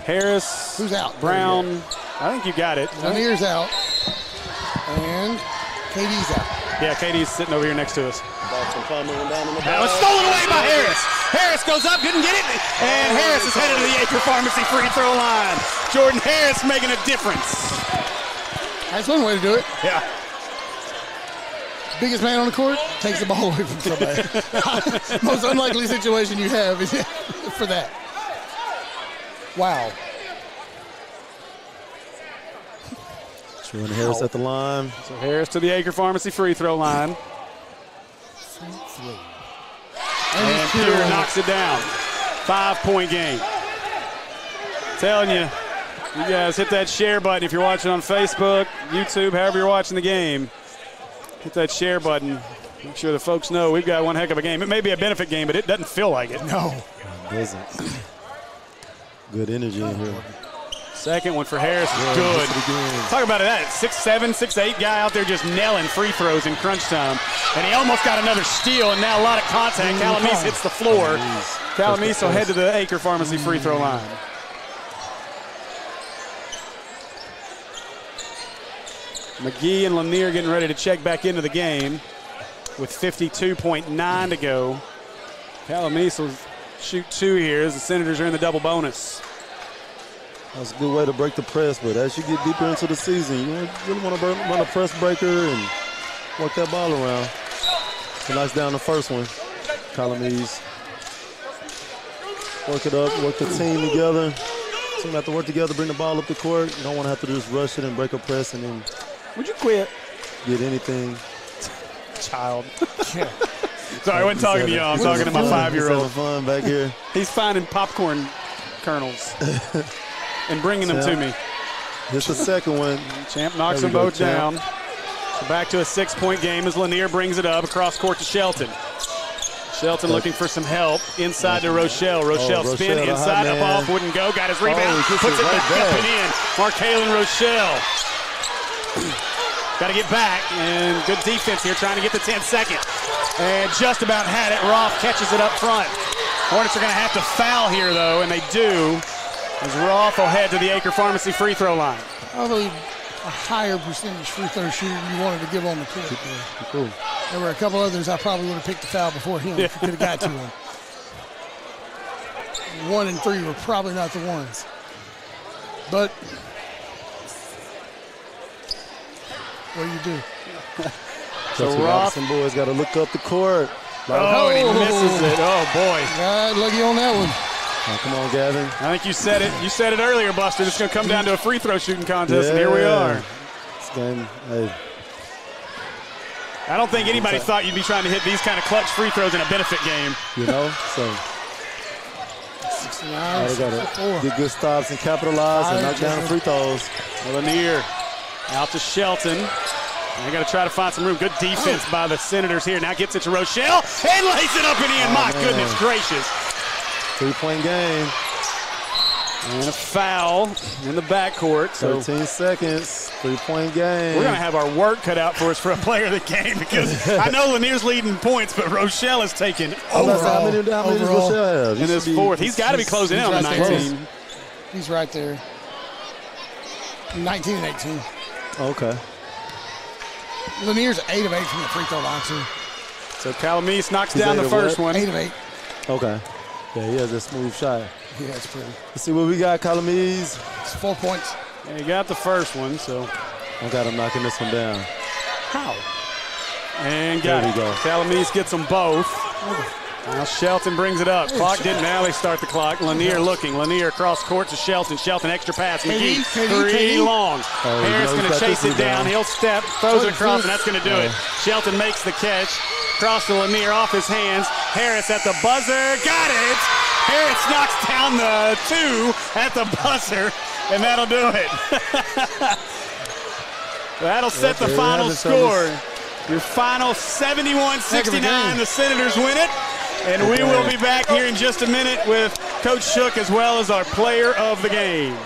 Harris. Who's out? Brown. I think you got it. Lanier's out. And KD's out. Yeah, KD's sitting over here next to us. That was stolen away by Harris. Harris goes up, didn't get it. And Harris is headed to the Acre Pharmacy free throw line. Jordan Harris making a difference. That's one way to do it. Yeah. Biggest man on the court takes the ball away from somebody. Most unlikely situation you have is for that. Wow. Jordan Harris at the line. So Harris to the Acre Pharmacy free throw line. And Pierre knocks it down. 5-point game. Telling you, you guys hit that share button if you're watching on Facebook, YouTube, however you're watching the game. Hit that share button. Make sure the folks know we've got one heck of a game. It may be a benefit game, but it doesn't feel like it. No. It doesn't. Good energy in here. Second one for Harris is good. Talk about that. 6'7", 6'8" guy out there just nailing free throws in crunch time. And he almost got another steal, and now a lot of contact. Calamese hits the floor. Calamese will head to the Acre Pharmacy free throw line. McGee and Lanier getting ready to check back into the game with 52.9 to go. Calamese will shoot 2 here as the Senators are in the double bonus. That's a good way to break the press, but as you get deeper into the season, you really want to run a press breaker and work that ball around. He knocks down the first one. Calamese. Work it up, work the team together. Team have to work together, bring the ball up the court. You don't want to have to just rush it and break a press and then would you quit? Get anything. Child. Sorry, I wasn't talking to you. I'm talking to my 5-year-old. He's having fun back here. He's finding popcorn kernels and bringing them to me. Here's the second one. Champ knocks them both down. So back to a 6-point game as Lanier brings it up across court to Shelton. Shelton looking for some help inside to Rochelle. Rochelle spin Rochelle, inside, up off, wouldn't go. Got his rebound, puts it back up and in. Markalen Rochelle. Got to get back, and good defense here, trying to get the 10 seconds. And just about had it. Roth catches it up front. Hornets are going to have to foul here, though, and they do, as Roth will head to the Acre Pharmacy free throw line. Probably a higher percentage free throw shooter you wanted to give on the court. Cool. There were a couple others I probably would have picked the foul before him if he could have got to him. 1 and 3 were probably not the ones. But what do you do? So Roth and boys got to look up the court. Oh, and he misses it. Oh, boy. God, lucky on that one. Oh, come on, Gavin. I think you said it. You said it earlier, Buster. It's going to come down to a free throw shooting contest, and here we are. This game, hey. I don't think anybody thought you'd be trying to hit these kind of clutch free throws in a benefit game. You know, so 69, they got to get good stops and capitalize and knock down free throws. Lanier out to Shelton. They got to try to find some room. Good defense by the Senators here. Now gets it to Rochelle and lays it up and in. My goodness gracious. 3-point game. And a foul in the backcourt. So 13 seconds, 3-point game. we're going to have our work cut out for us for a player of the game because I know Lanier's leading points, but Rochelle has taken How many does Rochelle have? in his fourth. He's got to be closing in on the 19. He's right there. 19 and 18. Okay. Lanier's 8 of 8 from the free throw line, too. So Calamise knocks down the first one. 8 of 8. Okay. Yeah, he has a smooth shot. Yeah, it's pretty. Let's see what we got, Calamise. It's 4 points. Yeah, he got the first one, so. I got him knocking this one down. How? And got There it. we go. Calamise gets them both. Now Shelton brings it up. Clock didn't now they start the clock. Lanier looking. Lanier across court to Shelton. Shelton extra pass. McGee, three long. Harris going to chase it down. He'll step, throws it across, and that's going to do it. Shelton makes the catch. Cross to Lanier off his hands. Harris at the buzzer. Got it! Harris knocks down the 2 at the buzzer, and that'll do it. That'll set the final score. Your final 71-69. The Senators win it. And we will be back here in just a minute with Coach Shook as well as our player of the game.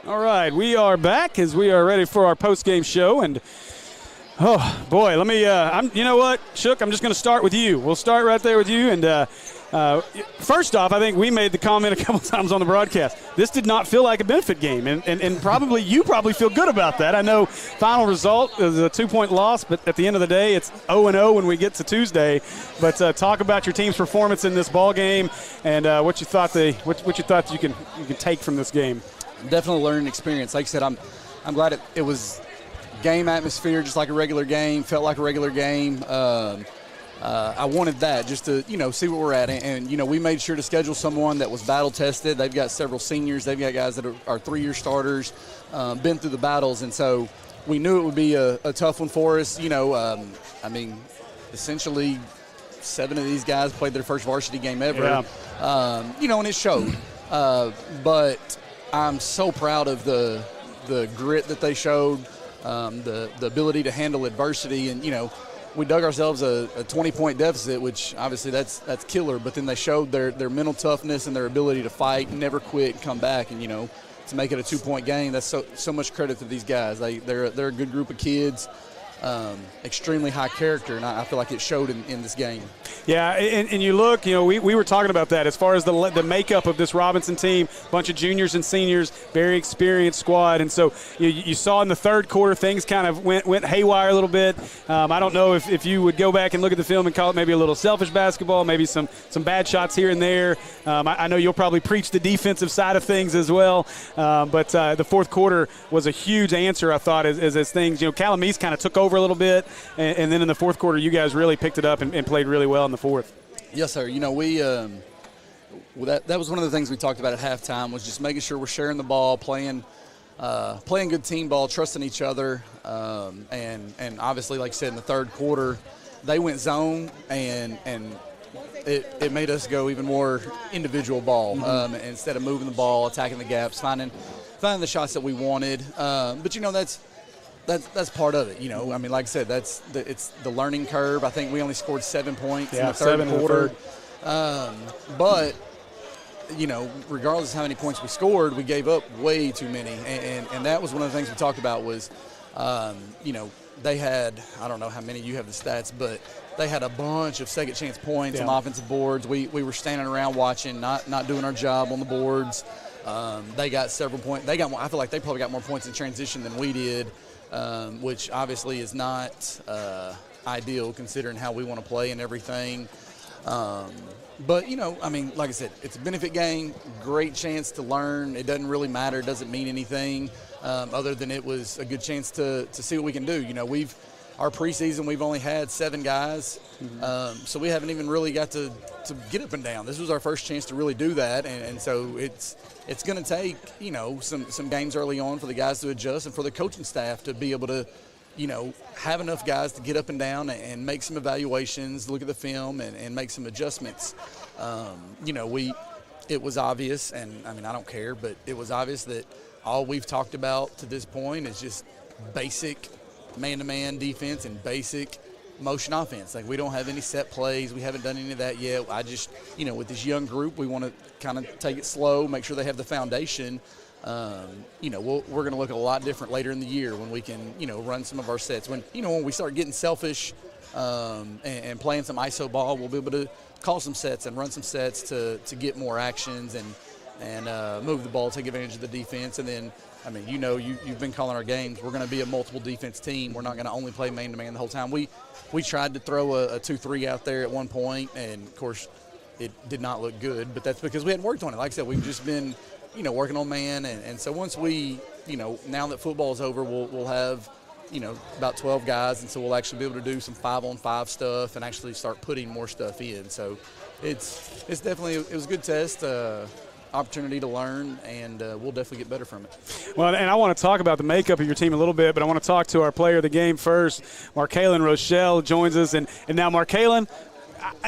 All right, we are back as we are ready for our post-game show, and Oh, boy, let me you know what, Shook, I'm just going to start with you. We'll start right there with you. And first off, I think we made the comment a couple times on the broadcast. This did not feel like a benefit game, and probably you feel good about that. I know final result is a 2-point loss, but at the end of the day, it's 0-0 when we get to Tuesday. But talk about your team's performance in this ball game and what you thought you can take from this game. Definitely learning experience. Like I said, I'm glad it was game atmosphere, just like a regular game, felt like a regular game. I wanted that just to, see where we're at. And we made sure to schedule someone that was battle-tested. They've got several seniors. They've got guys that are 3-year starters, been through the battles. And so we knew it would be a tough one for us. Essentially 7 of these guys played their first varsity game ever. Yeah. And it showed. But I'm so proud of the grit that they showed, the ability to handle adversity. And, we dug ourselves a 20-point deficit, which obviously that's killer. But then they showed their mental toughness and their ability to fight, never quit, and come back. And, to make it a 2-point game, that's so much credit to these guys. They're a good group of kids. Extremely high character, and I feel like it showed in this game. Yeah, and you look, we were talking about that as far as the makeup of this Robinson team, bunch of juniors and seniors, very experienced squad, and so you saw in the third quarter things kind of went haywire a little bit. I don't know if you would go back and look at the film and call it maybe a little selfish basketball, maybe some bad shots here and there. I know you'll probably preach the defensive side of things as well, but the fourth quarter was a huge answer, I thought, as things, Calamese kind of took over a little bit, and then in the fourth quarter, you guys really picked it up and played really well in the fourth. Yes, sir. We that was one of the things we talked about at halftime, was just making sure we're sharing the ball, playing good team ball, trusting each other, and obviously, like I said, in the third quarter, they went zone, and it made us go even more individual ball, instead of moving the ball, attacking the gaps, finding the shots that we wanted. But that's part of it, like I said, it's the learning curve. I think we only scored 7 points in the third quarter. But regardless of how many points we scored, we gave up way too many. And that was one of the things we talked about was, they had, I don't know how many you have the stats, but they had a bunch of second chance points on offensive boards. We were standing around watching, not doing our job on the boards. They got several points. I feel like they probably got more points in transition than we did. Which obviously is not ideal considering how we want to play and everything. But, like I said, it's a benefit game, great chance to learn. It doesn't really matter. It doesn't mean anything other than it was a good chance to see what we can do. Our preseason, we've only had 7 guys, so we haven't even really got to get up and down. This was our first chance to really do that, and so it's going to take, some games early on for the guys to adjust and for the coaching staff to be able to, have enough guys to get up and down and make some evaluations, look at the film, and make some adjustments. It was obvious, and, I don't care, but it was obvious that all we've talked about to this point is just basic man-to-man defense and basic motion offense. Like, we don't have any set plays. We haven't done any of that yet. I just, with this young group, we want to kind of take it slow, make sure they have the foundation. We're going to look a lot different later in the year when we can, run some of our sets. When we start getting selfish and playing some ISO ball, we'll be able to call some sets and run some sets to get more actions and move the ball, take advantage of the defense. And then, you've been calling our games. We're going to be a multiple defense team. We're not going to only play man-to-man the whole time. We tried to throw a 2-3 out there at one point, and, of course, it did not look good. But that's because we hadn't worked on it. Like I said, we've just been, working on man. And so once we, now that football's over, we'll have, about 12 guys. And so we'll actually be able to do some 5-on-5 stuff and actually start putting more stuff in. So it's definitely – it was a good test. Opportunity to learn, and we'll definitely get better from it. Well, and I want to talk about the makeup of your team a little bit, but I want to talk to our player of the game first. Markalen Rochelle joins us, and now Markalen,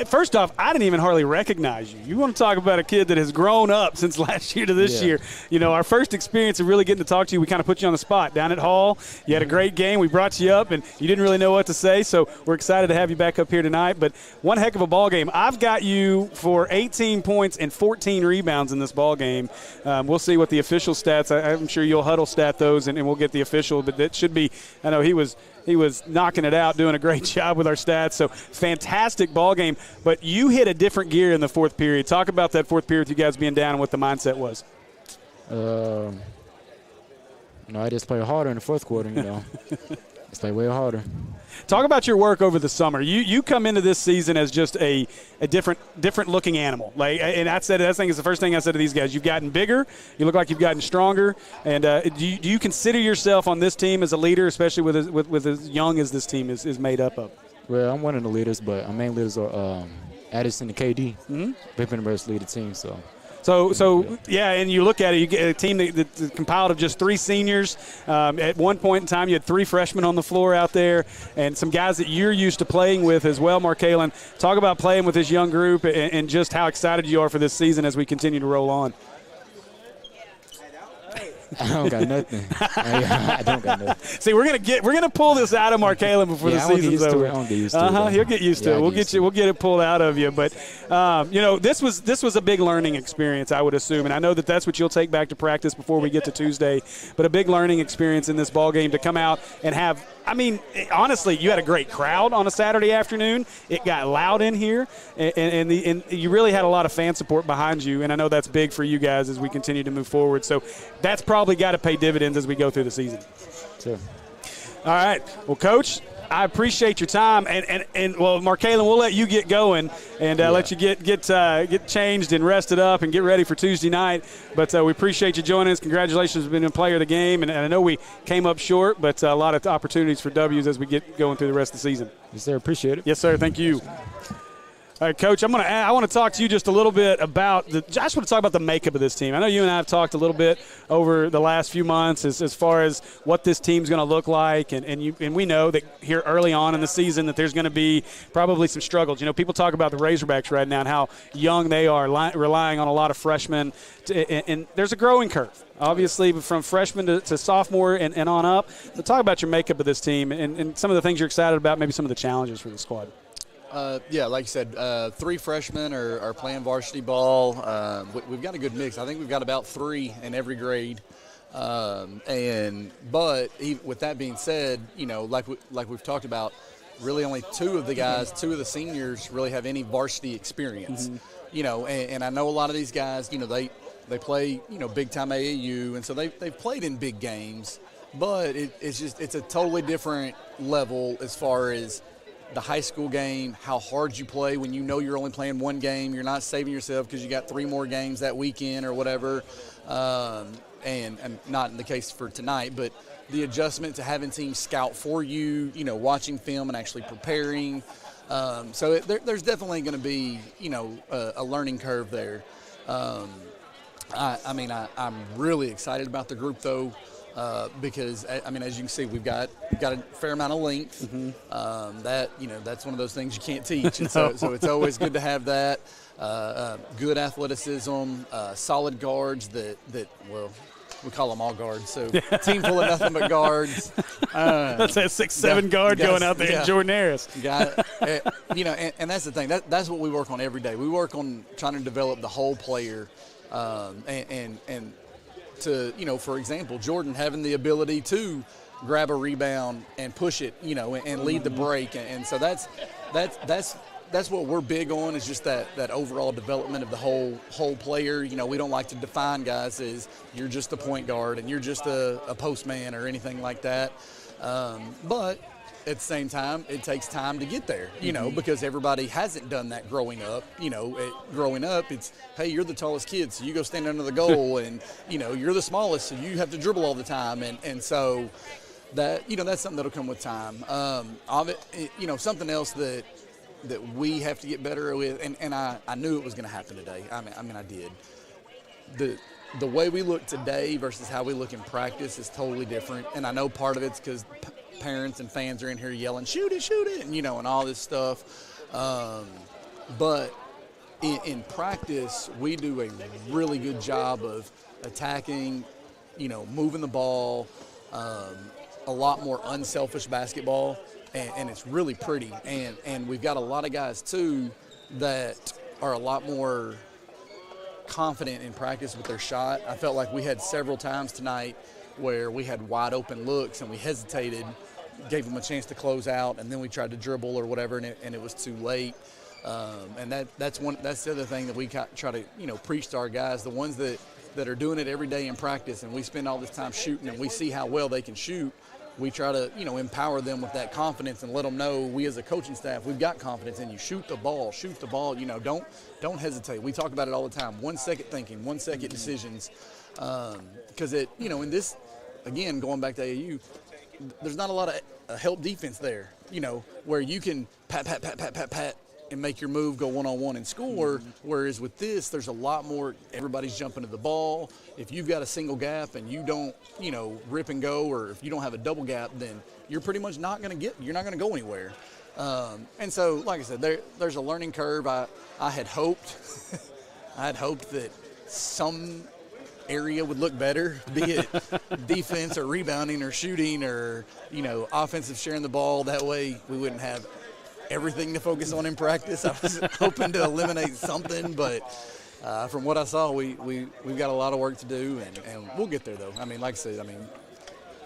first off, I didn't even hardly recognize you. You want to talk about a kid that has grown up since last year to this year. Our first experience of really getting to talk to you, we kind of put you on the spot down at Hall. You had a great game. We brought you up, and you didn't really know what to say, so we're excited to have you back up here tonight. But one heck of a ball game. I've got you for 18 points and 14 rebounds in this ball game. We'll see what the official stats. I'm sure you'll huddle stat those, and we'll get the official. But that should be – I know he was – he was knocking it out, doing a great job with our stats. So fantastic ball game. But you hit a different gear in the fourth period. Talk about that fourth period with you guys being down and what the mindset was. I just played harder in the fourth quarter, Just play way harder. Talk about your work over the summer. You come into this season as just a different looking animal. And I think it's the first thing I said to these guys. You've gotten bigger. You look like you've gotten stronger. And do you consider yourself on this team as a leader, especially with as young as this team is made up of? Well, I'm one of the leaders, but our main leaders are Addison and KD. Mm-hmm. They've been the best lead the team, so. So yeah, and you look at it, you get a team that's compiled of just 3 seniors. At one point in time, you had 3 freshmen on the floor out there and some guys that you're used to playing with as well, Markalen. Talk about playing with this young group and just how excited you are for this season as we continue to roll on. I don't got nothing. I don't got nothing. See, we're gonna pull this out of Markalen before the season's over. I'll get used to it. He'll get used to it. We'll get it pulled out of you. But this was a big learning experience, I would assume, and I know that's what you'll take back to practice before we get to Tuesday. But a big learning experience in this ball game to come out and have. I mean, honestly, you had a great crowd on a Saturday afternoon. It got loud in here, and you really had a lot of fan support behind you, and I know that's big for you guys as we continue to move forward. So that's probably got to pay dividends as we go through the season. Sure. All right. Well, Coach, I appreciate your time, and well, Markalen, we'll let you get going and let you get changed and rested up and get ready for Tuesday night. But we appreciate you joining us. Congratulations on being a player of the game, and I know we came up short, but a lot of opportunities for W's as we get going through the rest of the season. Yes, sir. Appreciate it. Yes, sir. Thank you. All right, Coach, I want to talk to you just a little bit about I just want to talk about the makeup of this team. I know you and I have talked a little bit over the last few months as far as what this team's going to look like, and we know that here early on in the season that there's going to be probably some struggles. People talk about the Razorbacks right now and how young they are, relying on a lot of freshmen, and there's a growing curve. Obviously, from freshman to sophomore and on up. But talk about your makeup of this team and some of the things you're excited about, maybe some of the challenges for the squad. Like you said, 3 freshmen are playing varsity ball. We've got a good mix. I think we've got about 3 in every grade. But with that being said, like we've talked about, really only 2 of the seniors really have any varsity experience. Mm-hmm. And I know a lot of these guys, they play, big time AAU, and so they've played in big games. But it's a totally different level as far as the high school game, how hard you play when you're only playing 1 game. You're not saving yourself because you got 3 more games that weekend or whatever. And not in the case for tonight, but the adjustment to having teams scout for you, watching film and actually preparing. So there's definitely going to be, a learning curve there. I'm really excited about the group, though. Because as you can see, we've got a fair amount of length. Mm-hmm. That's one of those things you can't teach. And so it's always good to have that. Good athleticism, solid guards that we call them all guards. So team full of nothing but guards. That's a 6'7" guard going out there, Jordan Harris. Got it. And that's the thing. That's what we work on every day. We work on trying to develop the whole player, and to, for example, Jordan having the ability to grab a rebound and push it, and lead the break. And so that's what we're big on, is just that overall development of the whole player. We don't like to define guys as you're just a point guard and you're just a postman or anything like that. But at the same time, it takes time to get there, because everybody hasn't done that growing up. Growing up, it's, hey, you're the tallest kid, so you go stand under the goal, and, you're the smallest, so you have to dribble all the time. And so that, that's something that'll come with time. Something else that we have to get better with, and I knew it was going to happen today. I did. The way we look today versus how we look in practice is totally different. And I know part of it's because parents and fans are in here yelling, shoot it, and, and all this stuff. But in practice, we do a really good job of attacking, moving the ball, a lot more unselfish basketball, and it's really pretty. And we've got a lot of guys, too, that are a lot more confident in practice with their shot. I felt like we had several times tonight where we had wide open looks and we hesitated gave them a chance to close out, and then we tried to dribble or whatever, and it was too late. And that's the other thing that we try to preach to our guys, the ones that are doing it every day in practice, and we spend all this time shooting, and we see how well they can shoot. We try to empower them with that confidence and let them know we as a coaching staff, we've got confidence in you. Shoot the ball. Don't hesitate. We talk about it all the time. 1 second thinking, 1 second decisions, because in this, again, going back to AAU, there's not a lot of help defense there, where you can pat, and make your move go one-on-one in school, whereas with this, there's a lot more. Everybody's jumping to the ball. If you've got a single gap and you don't, rip and go, or if you don't have a double gap, then you're pretty much not going to go anywhere. And so, like I said, there's a learning curve. I had hoped, that some area would look better, be it defense or rebounding or shooting or, offensive sharing the ball. That way we wouldn't have everything to focus on in practice. I was hoping to eliminate something, but from what I saw, we've got a lot of work to do, and we'll get there, though. Like I said,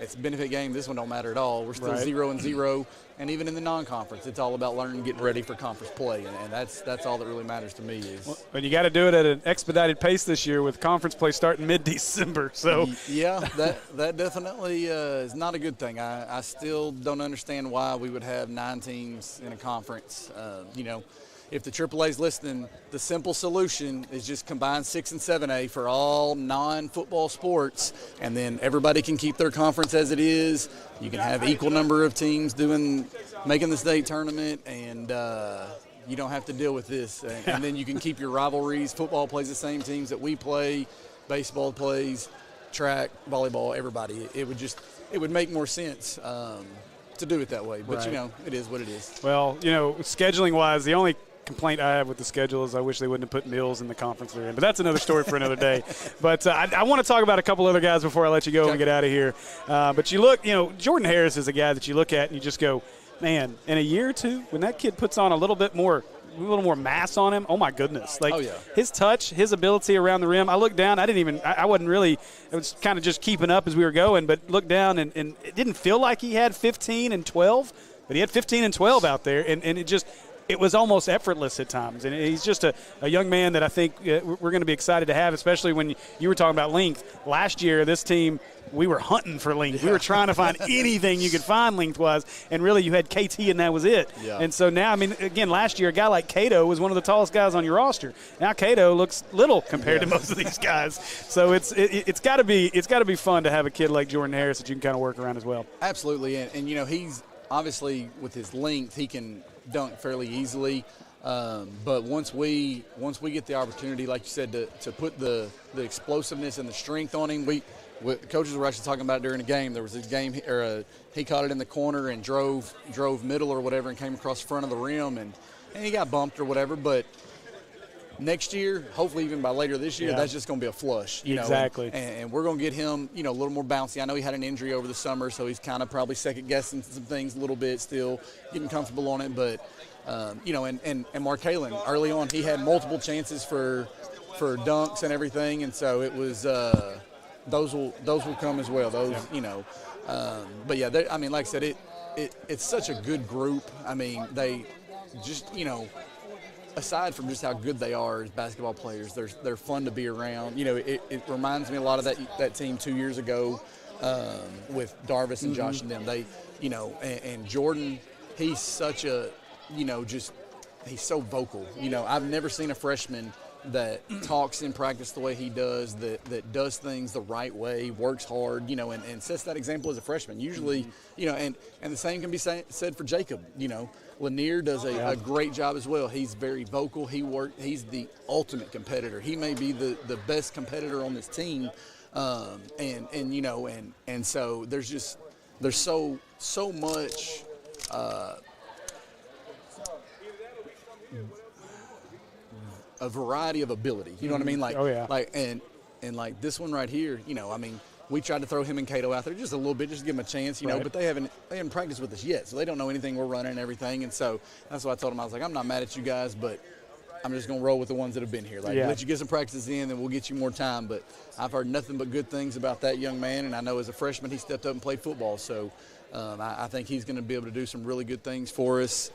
it's a benefit game. This one don't matter at all. We're still 0-0, and even in the non-conference, it's all about learning and getting ready for conference play, and that's all that really matters to me. Is But you got to do it at an expedited pace this year with conference play starting mid-December. So yeah, that definitely is not a good thing. I still don't understand why we would have 9 teams in a conference. If the AAA's listening, the simple solution is just combine 6 and 7A for all non-football sports, and then everybody can keep their conference as it is. You can have equal number of teams making the state tournament, and you don't have to deal with this. And then you can keep your rivalries. Football plays the same teams that we play. Baseball plays, track, volleyball, everybody. It would make more sense to do it that way. But, it is what it is. Well, scheduling-wise, the only complaint I have with the schedule is I wish they wouldn't have put Mills in the conference they're in. But that's another story for another day. But I want to talk about a couple other guys before I let you go and get out of here. But you look, Jordan Harris is a guy that you look at and you just go, man, in a year or two, when that kid puts on a little more mass on him, oh my goodness. His touch, his ability around the rim. I looked down, I wasn't really, it was kind of just keeping up as we were going, but looked down and it didn't feel like he had 15 and 12, but he had 15 and 12 out there, and it was almost effortless at times. And he's just a young man that I think we're going to be excited to have, especially when you were talking about length. Last year, this team, we were hunting for length. Yeah. We were trying to find anything you could find lengthwise, and really you had KT and that was it. Yeah. And so now, again, last year, a guy like Cato was one of the tallest guys on your roster. Now Cato looks little compared to most of these guys. So it's got to be fun to have a kid like Jordan Harris that you can kind of work around as well. Absolutely, and he's obviously with his length, he can dunk fairly easily, but once we get the opportunity, like you said, to put the explosiveness and the strength on him, coaches were actually talking about it during the game. There was a game, he caught it in the corner and drove middle or whatever and came across the front of the rim, and he got bumped or whatever, but next year, hopefully even by later this year, that's just going to be a flush. Exactly. And we're going to get him, a little more bouncy. I know he had an injury over the summer, so he's kind of probably second-guessing some things a little bit still, getting comfortable on it. But, and Markalen, early on, he had multiple chances for dunks and everything, and so it was those will come as well. But, yeah, like I said, it's such a good group. They just, aside from just how good they are as basketball players, they're fun to be around. It reminds me a lot of that team 2 years ago with Darvis and Josh and them. They, and Jordan, he's such a, he's so vocal. I've never seen a freshman that talks in practice the way he does, that does things the right way, works hard, and sets that example as a freshman. Usually, and the same can be said for Jacob. Lanier does a great job as well. He's very vocal. He's the ultimate competitor. He may be the best competitor on this team, and so there's so much. A variety of ability, you know what I mean? Like this one right here, we tried to throw him and Cato out there just a little bit, just to give them a chance, but they haven't practiced with us yet, so they don't know anything we're running and everything, and so that's why I told them, I was like, I'm not mad at you guys, but I'm just going to roll with the ones that have been here. Let you get some practices in, and we'll get you more time, but I've heard nothing but good things about that young man, and I know as a freshman he stepped up and played football, so I think he's going to be able to do some really good things for us.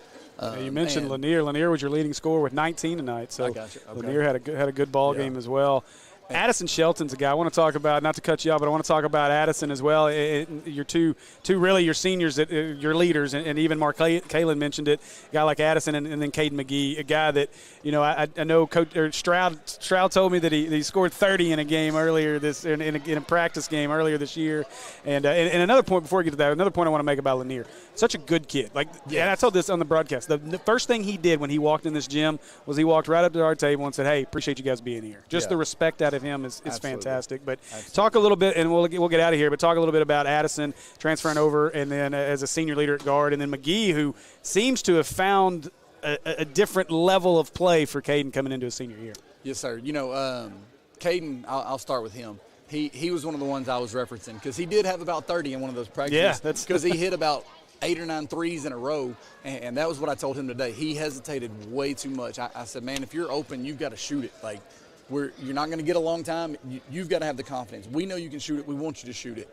You mentioned Lanier. Lanier was your leading scorer with 19 tonight. So I got you. Okay. Lanier had a good ball game as well. Addison Shelton's a guy I want to talk about, not to cut you off, but I want to talk about Addison as well. Your two really your seniors, your leaders, and even Mark Kalen mentioned it, a guy like Addison and then Caden McGee, a guy that, I know Coach Stroud told me that he scored 30 in a game earlier in a practice game earlier this year. And another point before we get to that, another point I want to make about Lanier. Such a good kid. And I told this on the broadcast. The first thing he did when he walked in this gym was he walked right up to our table and said, "Hey, appreciate you guys being here." Just the respect out of him is fantastic. But talk a little bit, and we'll get out of here, but talk a little bit about Addison transferring over and then as a senior leader at guard, and then McGee, who seems to have found a different level of play for Caden coming into his senior year. Yes, sir. Caden, I'll start with him. He was one of the ones I was referencing because he did have about 30 in one of those practices. Yeah, that's because he hit about 8 or 9 threes in a row, and that was what I told him today. He hesitated way too much. I said, man, if you're open, you've got to shoot it. You're not going to get a long time. You've got to have the confidence. We know you can shoot it. We want you to shoot it.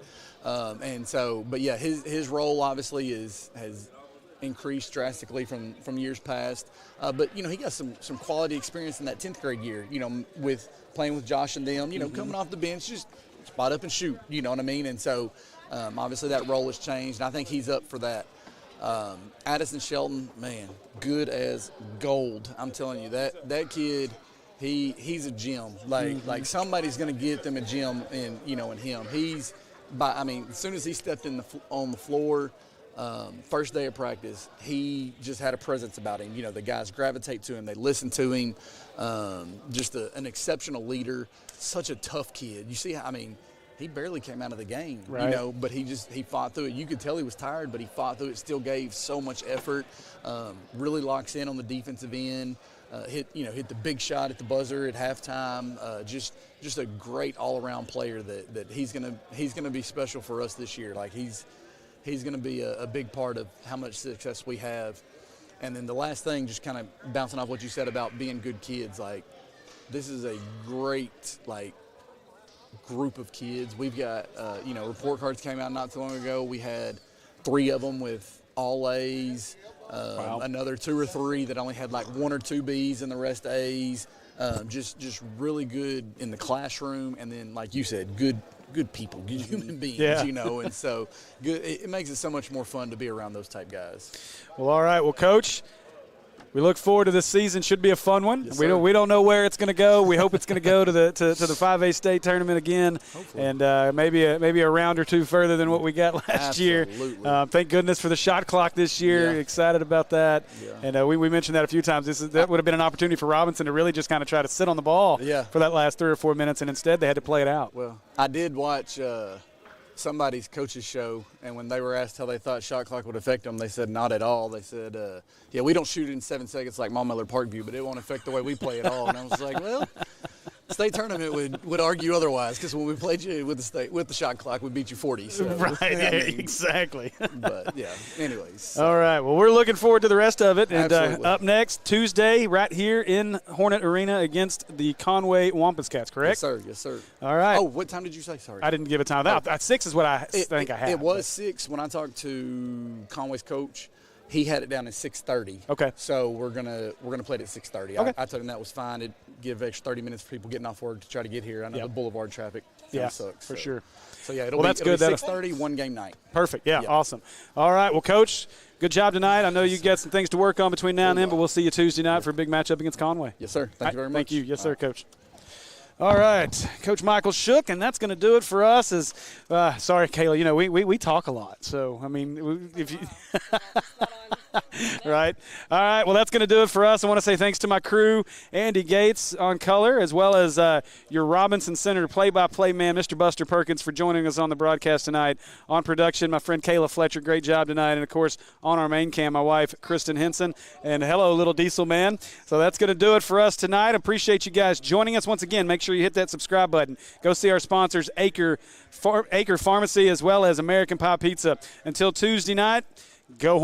His role obviously has increased drastically from years past. But he got some quality experience in that 10th grade year, with playing with Josh and them, coming off the bench, just spot up and shoot, you know what I mean? And so obviously that role has changed, and I think he's up for that. Addison Shelton, man, good as gold. I'm telling you, that kid, he's a gem. Like somebody's going to get them a gem in him. As soon as he stepped on the floor, first day of practice, he just had a presence about him. The guys gravitate to him. They listen to him. Just an exceptional leader. Such a tough kid. You see, he barely came out of the game, right. But he fought through it. You could tell he was tired, but he fought through it, still gave so much effort, really locks in on the defensive end, hit the big shot at the buzzer at halftime. Just a great all-around player that he's gonna be special for us this year. He's going to be a big part of how much success we have. And then the last thing, just kind of bouncing off what you said about being good kids, this is a great, group of kids. We've got, report cards came out not too long ago. We had 3 of them with all A's, wow. Another 2 or 3 that only had 1 or 2 B's and the rest A's. Just really good in the classroom, and then, like you said, good people, good human beings, and so good. It makes it so much more fun to be around those type guys. Well, all right. Well, Coach, we look forward to this season. Should be a fun one. Yes, we don't know where it's going to go. We hope it's going to go to the 5A state tournament again. Hopefully. And maybe a round or 2 further than what we got last year. Thank goodness for the shot clock this year. Yeah. Excited about that. Yeah. And we mentioned that a few times. That would have been an opportunity for Robinson to really just kind of try to sit on the ball for that last 3 or 4 minutes, and instead they had to play it out. Well, I did watch somebody's coach's show, and when they were asked how they thought shot clock would affect them, they said not at all. They said, we don't shoot it in 7 seconds like Maumelle or Parkview, but it won't affect the way we play at all. And I was like, well, state tournament would argue otherwise, because when we played you with the shot clock, we beat you 40. So, right, exactly. But, anyways. All right, well, we're looking forward to the rest of it. And Absolutely. Up next, Tuesday, right here in Hornet Arena against the Conway Wampus Cats, correct? Yes, sir. All right. Oh, what time did you say? Sorry. I didn't give a time. That 6 is what I think I had. It was 6 when I talked to Conway's coach. He had it down at 6:30. Okay. So we're gonna play it at 6:30. Okay. I told him that was fine. It'd give extra 30 minutes for people getting off work to try to get here. I know the boulevard traffic sucks. For sure. So it'll well, be, that's it'll good. be 6:30, one game night. Perfect. Yeah, awesome. All right. Well, Coach, good job tonight. I know you got some things to work on between now and then, but we'll see you Tuesday night for a big matchup against Conway. Yes, sir. Thank you very much. Thank you. Yes, sir, Coach. All right, Coach Michael Shook, and that's going to do it for us. Sorry, Kayla, we talk a lot, so if you right. All right, well, that's going to do it for us. I want to say thanks to my crew, Andy Gates on color, as well as your Robinson Center play-by-play man, Mr. Buster Perkins, for joining us on the broadcast tonight. On production, my friend Kayla Fletcher, great job tonight, and of course on our main cam, my wife Kristen Henson, and hello, little Diesel man. So that's going to do it for us tonight. Appreciate you guys joining us once again. Make sure you hit that subscribe button. Go see our sponsors, Acre Pharmacy, as well as American Pie Pizza. Until Tuesday night, go Hornets.